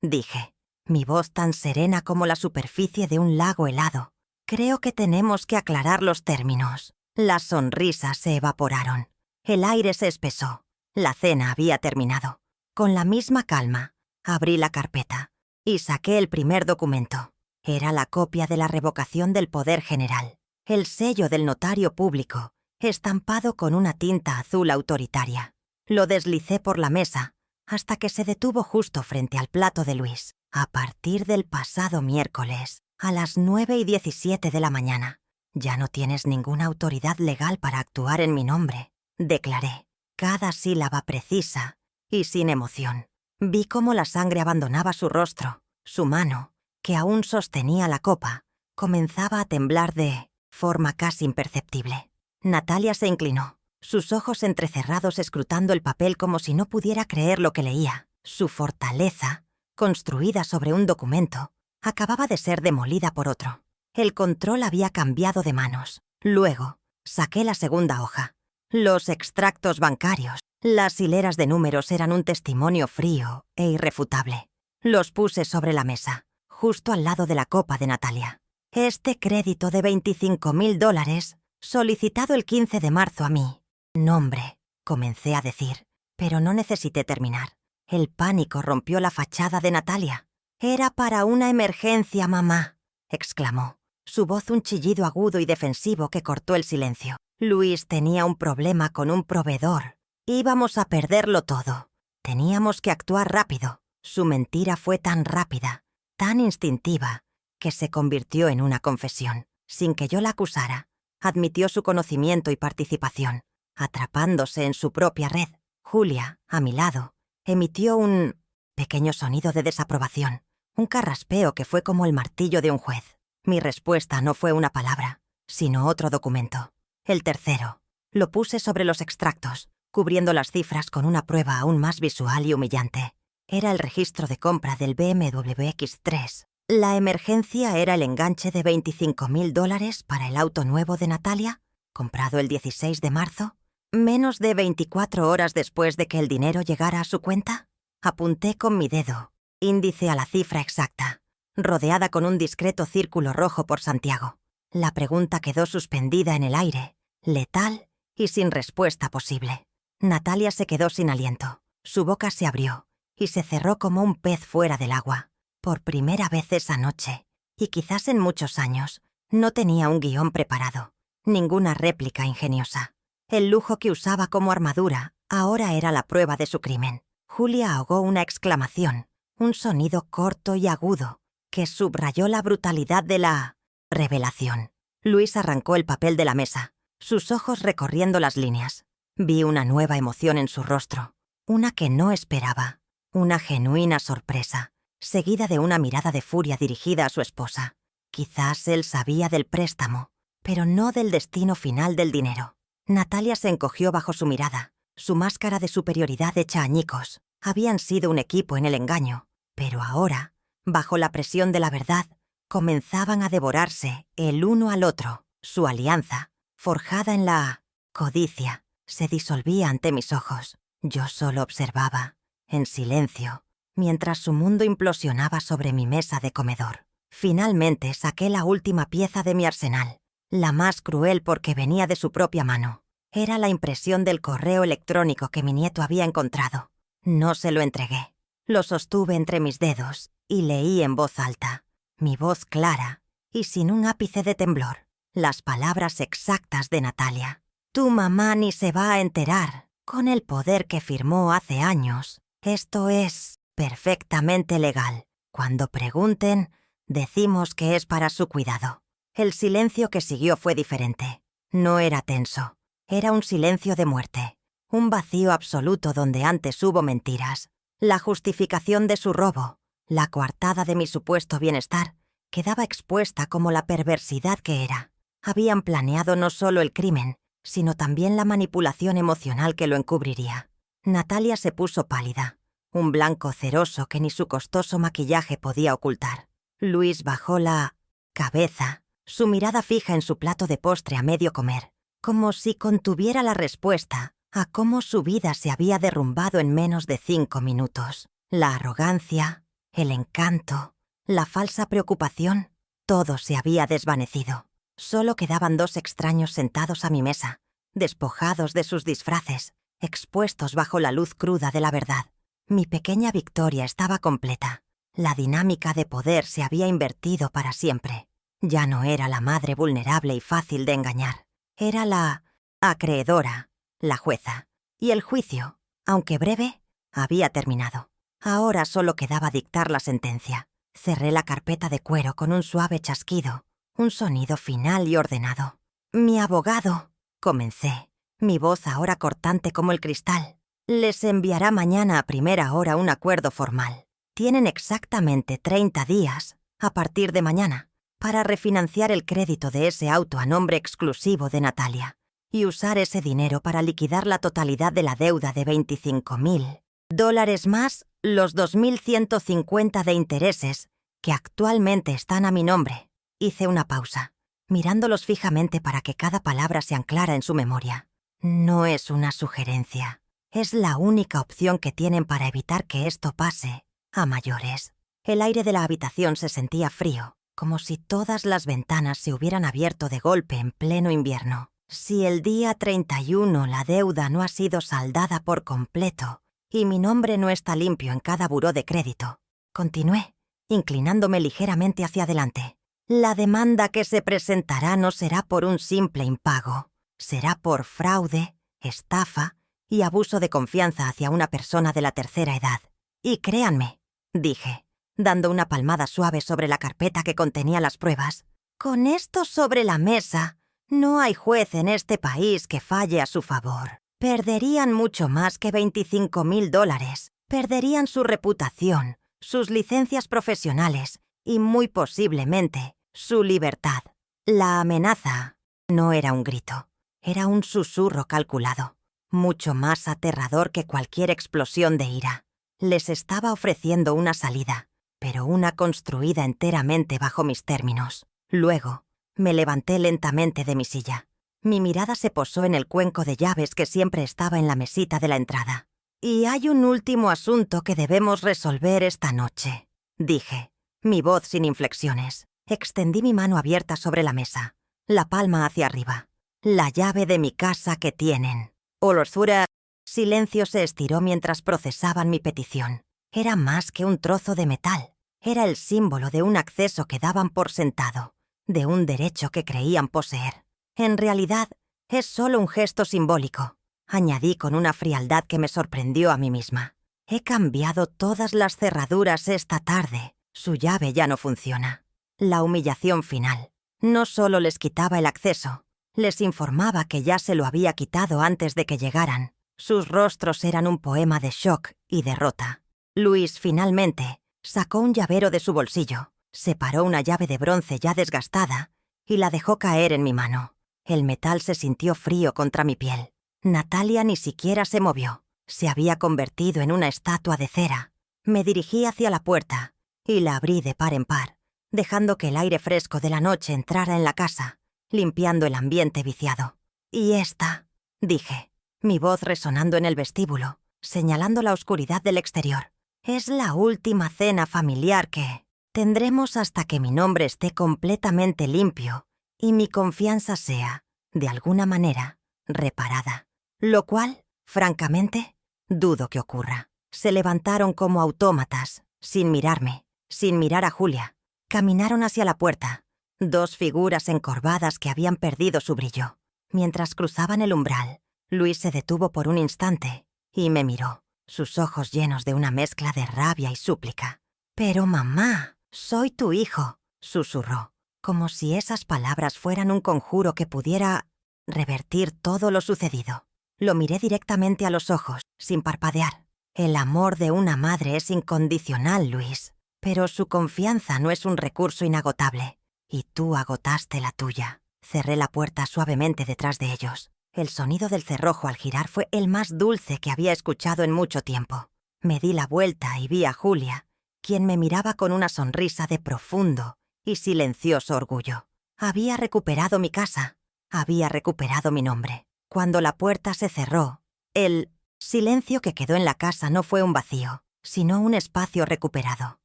dije, mi voz tan serena como la superficie de un lago helado. «Creo que tenemos que aclarar los términos». Las sonrisas se evaporaron. El aire se espesó. La cena había terminado. Con la misma calma, abrí la carpeta y saqué el primer documento. Era la copia de la revocación del poder general, el sello del notario público, estampado con una tinta azul autoritaria. Lo deslicé por la mesa hasta que se detuvo justo frente al plato de Luis. «A partir del pasado miércoles, a las 9:17 de la mañana, ya no tienes ninguna autoridad legal para actuar en mi nombre», declaré, cada sílaba precisa y sin emoción. Vi cómo la sangre abandonaba su rostro. Su mano, que aún sostenía la copa, comenzaba a temblar de forma casi imperceptible. Natalia se inclinó. sus ojos entrecerrados escrutando el papel como si no pudiera creer lo que leía. Su fortaleza, construida sobre un documento, acababa de ser demolida por otro. El control había cambiado de manos. Luego, saqué la segunda hoja. Los extractos bancarios, las hileras de números eran un testimonio frío e irrefutable. Los puse sobre la mesa, justo al lado de la copa de Natalia. Este crédito de $25,000, solicitado el 15 de marzo a mí. Nombre, comencé a decir, pero no necesité terminar. El pánico rompió la fachada de Natalia. «Era para una emergencia, mamá», exclamó. Su voz un chillido agudo y defensivo que cortó el silencio. Luis tenía un problema con un proveedor. Íbamos a perderlo todo. Teníamos que actuar rápido. Su mentira fue tan rápida, tan instintiva, que se convirtió en una confesión. Sin que yo la acusara, admitió su conocimiento y participación, atrapándose en su propia red. Julia, a mi lado, emitió un pequeño sonido de desaprobación, un carraspeo que fue como el martillo de un juez. Mi respuesta no fue una palabra, sino otro documento. El tercero. Lo puse sobre los extractos, cubriendo las cifras con una prueba aún más visual y humillante. Era el registro de compra del BMW X3. La emergencia era el enganche de $25,000 para el auto nuevo de Natalia, comprado el 16 de marzo, menos de 24 horas después de que el dinero llegara a su cuenta. Apunté con mi dedo, índice a la cifra exacta, rodeada con un discreto círculo rojo por Santiago. La pregunta quedó suspendida en el aire, letal y sin respuesta posible. Natalia se quedó sin aliento. Su boca se abrió y se cerró como un pez fuera del agua. Por primera vez esa noche, y quizás en muchos años, no tenía un guión preparado, ninguna réplica ingeniosa. El lujo que usaba como armadura ahora era la prueba de su crimen. Julia ahogó una exclamación, un sonido corto y agudo, que subrayó la brutalidad de la revelación. Luis arrancó el papel de la mesa, sus ojos recorriendo las líneas. Vi una nueva emoción en su rostro, una que no esperaba, una genuina sorpresa, seguida de una mirada de furia dirigida a su esposa. Quizás él sabía del préstamo, pero no del destino final del dinero. Natalia se encogió bajo su mirada, su máscara de superioridad hecha añicos. Habían sido un equipo en el engaño, pero ahora, bajo la presión de la verdad, comenzaban a devorarse el uno al otro. Su alianza, forjada en la codicia, se disolvía ante mis ojos. Yo solo observaba, en silencio, mientras su mundo implosionaba sobre mi mesa de comedor. Finalmente saqué la última pieza de mi arsenal, la más cruel porque venía de su propia mano. Era la impresión del correo electrónico que mi nieto había encontrado. No se lo entregué. Lo sostuve entre mis dedos y leí en voz alta, mi voz clara y sin un ápice de temblor, las palabras exactas de Natalia. Tu mamá ni se va a enterar. Con el poder que firmó hace años, esto es perfectamente legal. Cuando pregunten, decimos que es para su cuidado. El silencio que siguió fue diferente. No era tenso. Era un silencio de muerte. Un vacío absoluto donde antes hubo mentiras. La justificación de su robo, la coartada de mi supuesto bienestar, quedaba expuesta como la perversidad que era. Habían planeado no solo el crimen, sino también la manipulación emocional que lo encubriría. Natalia se puso pálida, un blanco ceroso que ni su costoso maquillaje podía ocultar. Luis bajó la cabeza, su mirada fija en su plato de postre a medio comer, como si contuviera la respuesta a cómo su vida se había derrumbado en menos de 5 minutos. La arrogancia, el encanto, la falsa preocupación, todo se había desvanecido. Solo quedaban 2 extraños sentados a mi mesa, despojados de sus disfraces, expuestos bajo la luz cruda de la verdad. Mi pequeña victoria estaba completa. La dinámica de poder se había invertido para siempre. Ya no era la madre vulnerable y fácil de engañar. Era la acreedora, la jueza. Y el juicio, aunque breve, había terminado. Ahora solo quedaba dictar la sentencia. Cerré la carpeta de cuero con un suave chasquido, un sonido final y ordenado. «Mi abogado», comencé, mi voz ahora cortante como el cristal, «les enviará mañana a primera hora un acuerdo formal. Tienen exactamente 30 días, a partir de mañana, para refinanciar el crédito de ese auto a nombre exclusivo de Natalia. y usar ese dinero para liquidar la totalidad de la deuda de $25,000 más los 2.150 de intereses que actualmente están a mi nombre. Hice una pausa, mirándolos fijamente para que cada palabra se anclara en su memoria. No es una sugerencia. Es la única opción que tienen para evitar que esto pase a mayores. El aire de la habitación se sentía frío, como si todas las ventanas se hubieran abierto de golpe en pleno invierno. Si el día 31 la deuda no ha sido saldada por completo y mi nombre no está limpio en cada buró de crédito, continué, inclinándome ligeramente hacia adelante. La demanda que se presentará no será por un simple impago, será por fraude, estafa y abuso de confianza hacia una persona de la tercera edad. Y créanme, dije, dando una palmada suave sobre la carpeta que contenía las pruebas, con esto sobre la mesa, no hay juez en este país que falle a su favor. Perderían mucho más que $25,000. Perderían su reputación, sus licencias profesionales y, muy posiblemente, su libertad. La amenaza no era un grito, era un susurro calculado, mucho más aterrador que cualquier explosión de ira. Les estaba ofreciendo una salida, pero una construida enteramente bajo mis términos. Luego, me levanté lentamente de mi silla. Mi mirada se posó en el cuenco de llaves que siempre estaba en la mesita de la entrada. «Y hay un último asunto que debemos resolver esta noche», dije, mi voz sin inflexiones. Extendí mi mano abierta sobre la mesa, la palma hacia arriba. «La llave de mi casa que tienen». Olorthura. Silencio se estiró mientras procesaban mi petición. Era más que un trozo de metal. Era el símbolo de un acceso que daban por sentado, de un derecho que creían poseer. En realidad, es solo un gesto simbólico, añadí con una frialdad que me sorprendió a mí misma. He cambiado todas las cerraduras esta tarde. Su llave ya no funciona. La humillación final. No solo les quitaba el acceso, les informaba que ya se lo había quitado antes de que llegaran. Sus rostros eran un poema de shock y derrota. Luis, finalmente, sacó un llavero de su bolsillo, separó una llave de bronce ya desgastada y la dejó caer en mi mano. El metal se sintió frío contra mi piel. Natalia ni siquiera se movió. Se había convertido en una estatua de cera. Me dirigí hacia la puerta y la abrí de par en par, dejando que el aire fresco de la noche entrara en la casa, limpiando el ambiente viciado. «Y esta», dije, mi voz resonando en el vestíbulo, señalando la oscuridad del exterior, «es la última cena familiar que tendremos hasta que mi nombre esté completamente limpio y mi confianza sea, de alguna manera, reparada. Lo cual, francamente, dudo que ocurra». Se levantaron como autómatas, sin mirarme, sin mirar a Julia. Caminaron hacia la puerta, dos figuras encorvadas que habían perdido su brillo. Mientras cruzaban el umbral, Luis se detuvo por un instante y me miró, sus ojos llenos de una mezcla de rabia y súplica. «Pero mamá, soy tu hijo», susurró, como si esas palabras fueran un conjuro que pudiera revertir todo lo sucedido. Lo miré directamente a los ojos, sin parpadear. «El amor de una madre es incondicional, Luis, pero su confianza no es un recurso inagotable, y tú agotaste la tuya». Cerré la puerta suavemente detrás de ellos. El sonido del cerrojo al girar fue el más dulce que había escuchado en mucho tiempo. Me di la vuelta y vi a Julia, quien me miraba con una sonrisa de profundo y silencioso orgullo. Había recuperado mi casa, había recuperado mi nombre. Cuando la puerta se cerró, el silencio que quedó en la casa no fue un vacío, sino un espacio recuperado.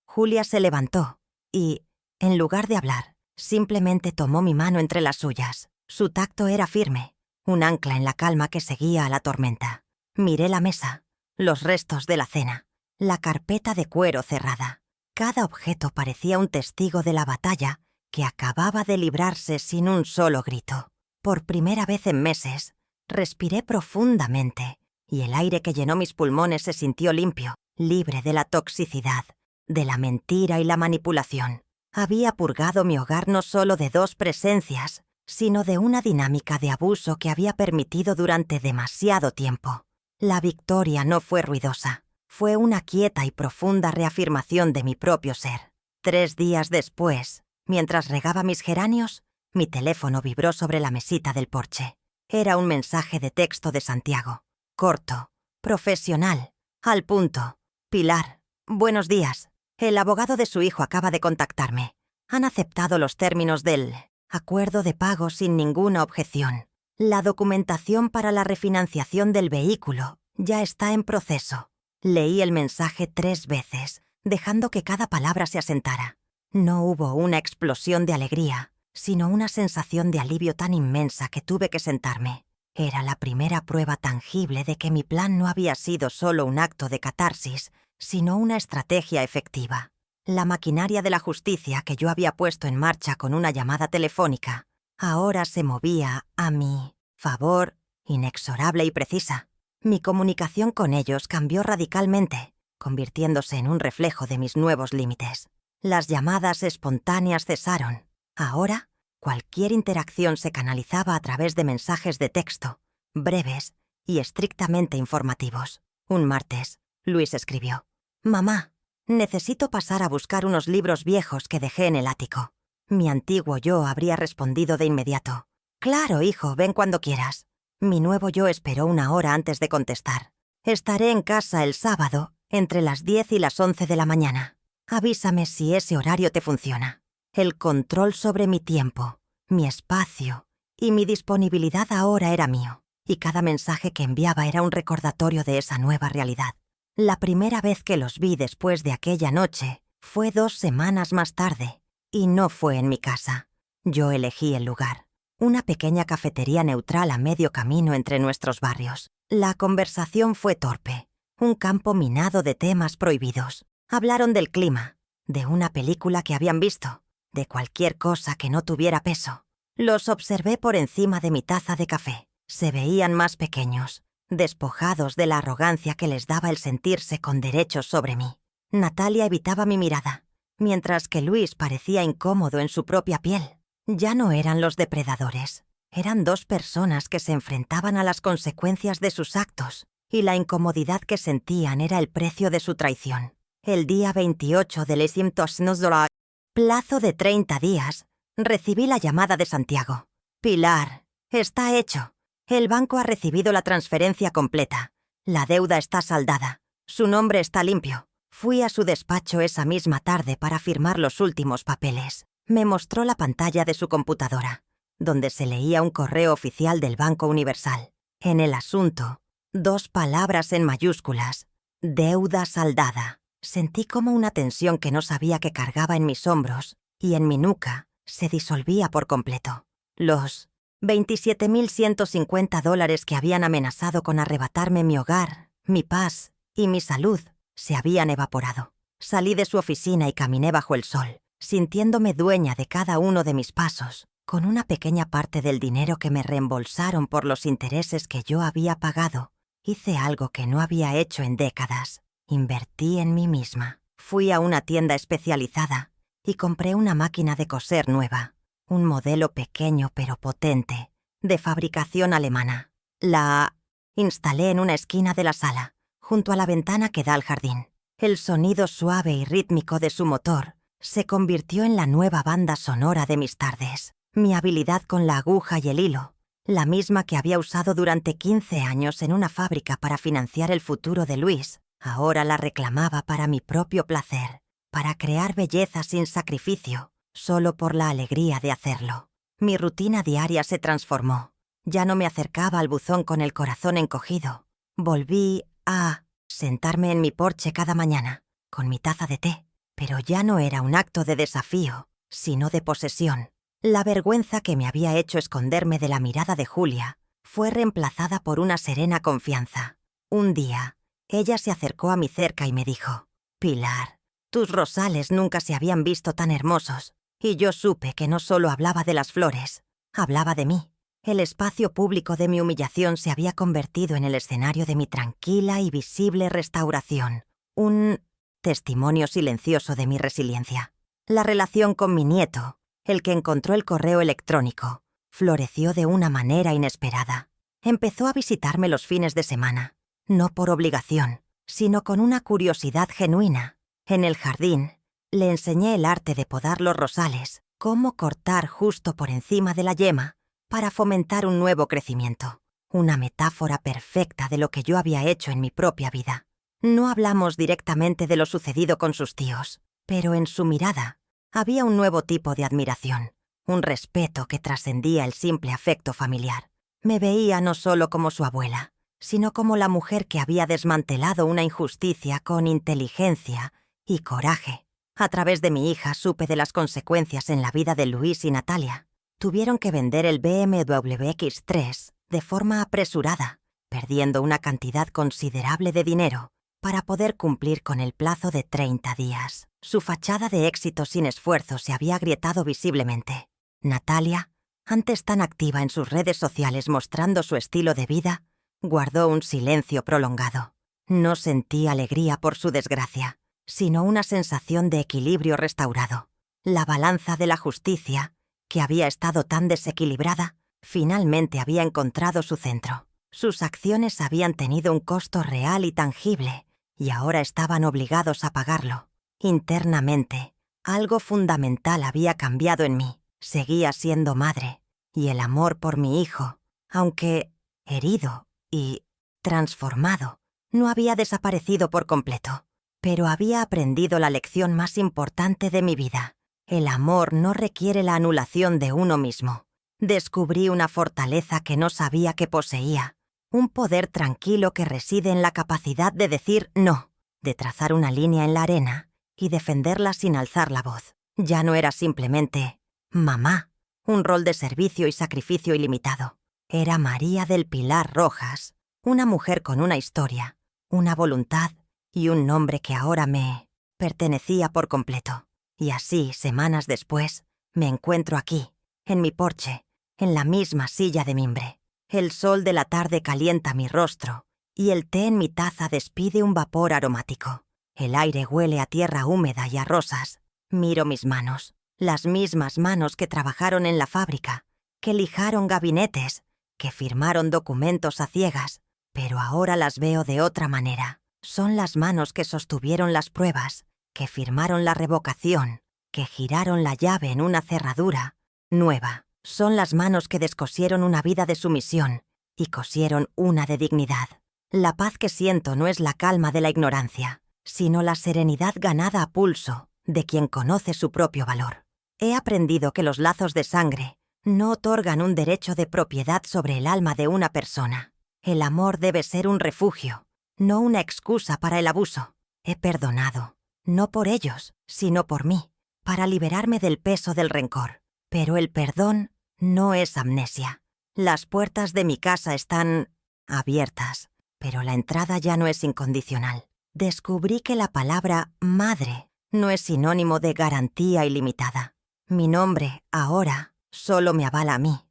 Julia se levantó y, en lugar de hablar, simplemente tomó mi mano entre las suyas. Su tacto era firme, un ancla en la calma que seguía a la tormenta. Miré la mesa, los restos de la cena, la carpeta de cuero cerrada. Cada objeto parecía un testigo de la batalla que acababa de librarse sin un solo grito. Por primera vez en meses, respiré profundamente y el aire que llenó mis pulmones se sintió limpio, libre de la toxicidad, de la mentira y la manipulación. Había purgado mi hogar no solo de dos presencias, sino de una dinámica de abuso que había permitido durante demasiado tiempo. La victoria no fue ruidosa, fue una quieta y profunda reafirmación de mi propio ser. 3 días después, mientras regaba mis geranios, mi teléfono vibró sobre la mesita del porche. Era un mensaje de texto de Santiago. Corto, profesional, al punto. Pilar, buenos días. El abogado de su hijo acaba de contactarme. Han aceptado los términos del acuerdo de pago sin ninguna objeción. La documentación para la refinanciación del vehículo ya está en proceso. Leí el mensaje 3 veces, dejando que cada palabra se asentara. No hubo una explosión de alegría, sino una sensación de alivio tan inmensa que tuve que sentarme. Era la primera prueba tangible de que mi plan no había sido solo un acto de catarsis, sino una estrategia efectiva. La maquinaria de la justicia que yo había puesto en marcha con una llamada telefónica, ahora se movía a mi favor, inexorable y precisa. Mi comunicación con ellos cambió radicalmente, convirtiéndose en un reflejo de mis nuevos límites. Las llamadas espontáneas cesaron. Ahora, cualquier interacción se canalizaba a través de mensajes de texto, breves y estrictamente informativos. Un martes, Luis escribió: «Mamá, necesito pasar a buscar unos libros viejos que dejé en el ático». Mi antiguo yo habría respondido de inmediato: «Claro, hijo, ven cuando quieras». Mi nuevo yo esperó 1 hora antes de contestar. «Estaré en casa el sábado, entre las 10 y las 11 de la mañana. Avísame si ese horario te funciona». El control sobre mi tiempo, mi espacio y mi disponibilidad ahora era mío, y cada mensaje que enviaba era un recordatorio de esa nueva realidad. La primera vez que los vi después de aquella noche fue 2 semanas más tarde, y no fue en mi casa. Yo elegí el lugar. Una pequeña cafetería neutral a medio camino entre nuestros barrios. La conversación fue torpe, un campo minado de temas prohibidos. Hablaron del clima, de una película que habían visto, de cualquier cosa que no tuviera peso. Los observé por encima de mi taza de café. Se veían más pequeños, despojados de la arrogancia que les daba el sentirse con derechos sobre mí. Natalia evitaba mi mirada, mientras que Luis parecía incómodo en su propia piel. Ya no eran los depredadores. Eran 2 personas que se enfrentaban a las consecuencias de sus actos, y la incomodidad que sentían era el precio de su traición. El día 28 del plazo de 30 días, recibí la llamada de Santiago. «Pilar, está hecho. El banco ha recibido la transferencia completa. La deuda está saldada. Su nombre está limpio». Fui a su despacho esa misma tarde para firmar los últimos papeles. Me mostró la pantalla de su computadora, donde se leía un correo oficial del Banco Universal. En el asunto, 2 palabras en mayúsculas: deuda saldada. Sentí como una tensión que no sabía que cargaba en mis hombros y en mi nuca se disolvía por completo. Los $27.150 que habían amenazado con arrebatarme mi hogar, mi paz y mi salud se habían evaporado. Salí de su oficina y caminé bajo el sol, sintiéndome dueña de cada uno de mis pasos, con una pequeña parte del dinero que me reembolsaron por los intereses que yo había pagado. Hice algo que no había hecho en décadas. Invertí en mí misma. Fui a una tienda especializada y compré una máquina de coser nueva, un modelo pequeño pero potente, de fabricación alemana. La instalé en una esquina de la sala, junto a la ventana que da al jardín. El sonido suave y rítmico de su motor se convirtió en la nueva banda sonora de mis tardes. Mi habilidad con la aguja y el hilo, la misma que había usado durante 15 años en una fábrica para financiar el futuro de Luis, ahora la reclamaba para mi propio placer, para crear belleza sin sacrificio, solo por la alegría de hacerlo. Mi rutina diaria se transformó. Ya no me acercaba al buzón con el corazón encogido. Volví a sentarme en mi porche cada mañana, con mi taza de té, pero ya no era un acto de desafío, sino de posesión. La vergüenza que me había hecho esconderme de la mirada de Julia fue reemplazada por una serena confianza. Un día, ella se acercó a mí cerca y me dijo: «Pilar, tus rosales nunca se habían visto tan hermosos». Y yo supe que no solo hablaba de las flores, hablaba de mí. El espacio público de mi humillación se había convertido en el escenario de mi tranquila y visible restauración, un testimonio silencioso de mi resiliencia. La relación con mi nieto, el que encontró el correo electrónico, floreció de una manera inesperada. Empezó a visitarme los fines de semana, no por obligación, sino con una curiosidad genuina. En el jardín, le enseñé el arte de podar los rosales, cómo cortar justo por encima de la yema para fomentar un nuevo crecimiento, una metáfora perfecta de lo que yo había hecho en mi propia vida. No hablamos directamente de lo sucedido con sus tíos, pero en su mirada había un nuevo tipo de admiración, un respeto que trascendía el simple afecto familiar. Me veía no solo como su abuela, sino como la mujer que había desmantelado una injusticia con inteligencia y coraje. A través de mi hija supe de las consecuencias en la vida de Luis y Natalia. Tuvieron que vender el BMW X3 de forma apresurada, perdiendo una cantidad considerable de dinero para poder cumplir con el plazo de 30 días. Su fachada de éxito sin esfuerzo se había agrietado visiblemente. Natalia, antes tan activa en sus redes sociales mostrando su estilo de vida, guardó un silencio prolongado. No sentí alegría por su desgracia, sino una sensación de equilibrio restaurado. La balanza de la justicia, que había estado tan desequilibrada, finalmente había encontrado su centro. Sus acciones habían tenido un costo real y tangible, y ahora estaban obligados a pagarlo. Internamente, algo fundamental había cambiado en mí. Seguía siendo madre, y el amor por mi hijo, aunque herido y transformado, no había desaparecido por completo. Pero había aprendido la lección más importante de mi vida. El amor no requiere la anulación de uno mismo. Descubrí una fortaleza que no sabía que poseía, un poder tranquilo que reside en la capacidad de decir no, de trazar una línea en la arena y defenderla sin alzar la voz. Ya no era simplemente mamá, un rol de servicio y sacrificio ilimitado. Era María del Pilar Rojas, una mujer con una historia, una voluntad y un nombre que ahora me pertenecía por completo. Y así, semanas después, me encuentro aquí, en mi porche, en la misma silla de mimbre. El sol de la tarde calienta mi rostro y el té en mi taza despide un vapor aromático. El aire huele a tierra húmeda y a rosas. Miro mis manos, las mismas manos que trabajaron en la fábrica, que lijaron gabinetes, que firmaron documentos a ciegas, pero ahora las veo de otra manera. Son las manos que sostuvieron las pruebas, que firmaron la revocación, que giraron la llave en una cerradura nueva. Son las manos que descosieron una vida de sumisión y cosieron una de dignidad. La paz que siento no es la calma de la ignorancia, sino la serenidad ganada a pulso de quien conoce su propio valor. He aprendido que los lazos de sangre no otorgan un derecho de propiedad sobre el alma de una persona. El amor debe ser un refugio, no una excusa para el abuso. He perdonado, no por ellos, sino por mí, para liberarme del peso del rencor. Pero el perdón no es amnesia. Las puertas de mi casa están abiertas, pero la entrada ya no es incondicional. Descubrí que la palabra madre no es sinónimo de garantía ilimitada. Mi nombre, ahora, solo me avala a mí.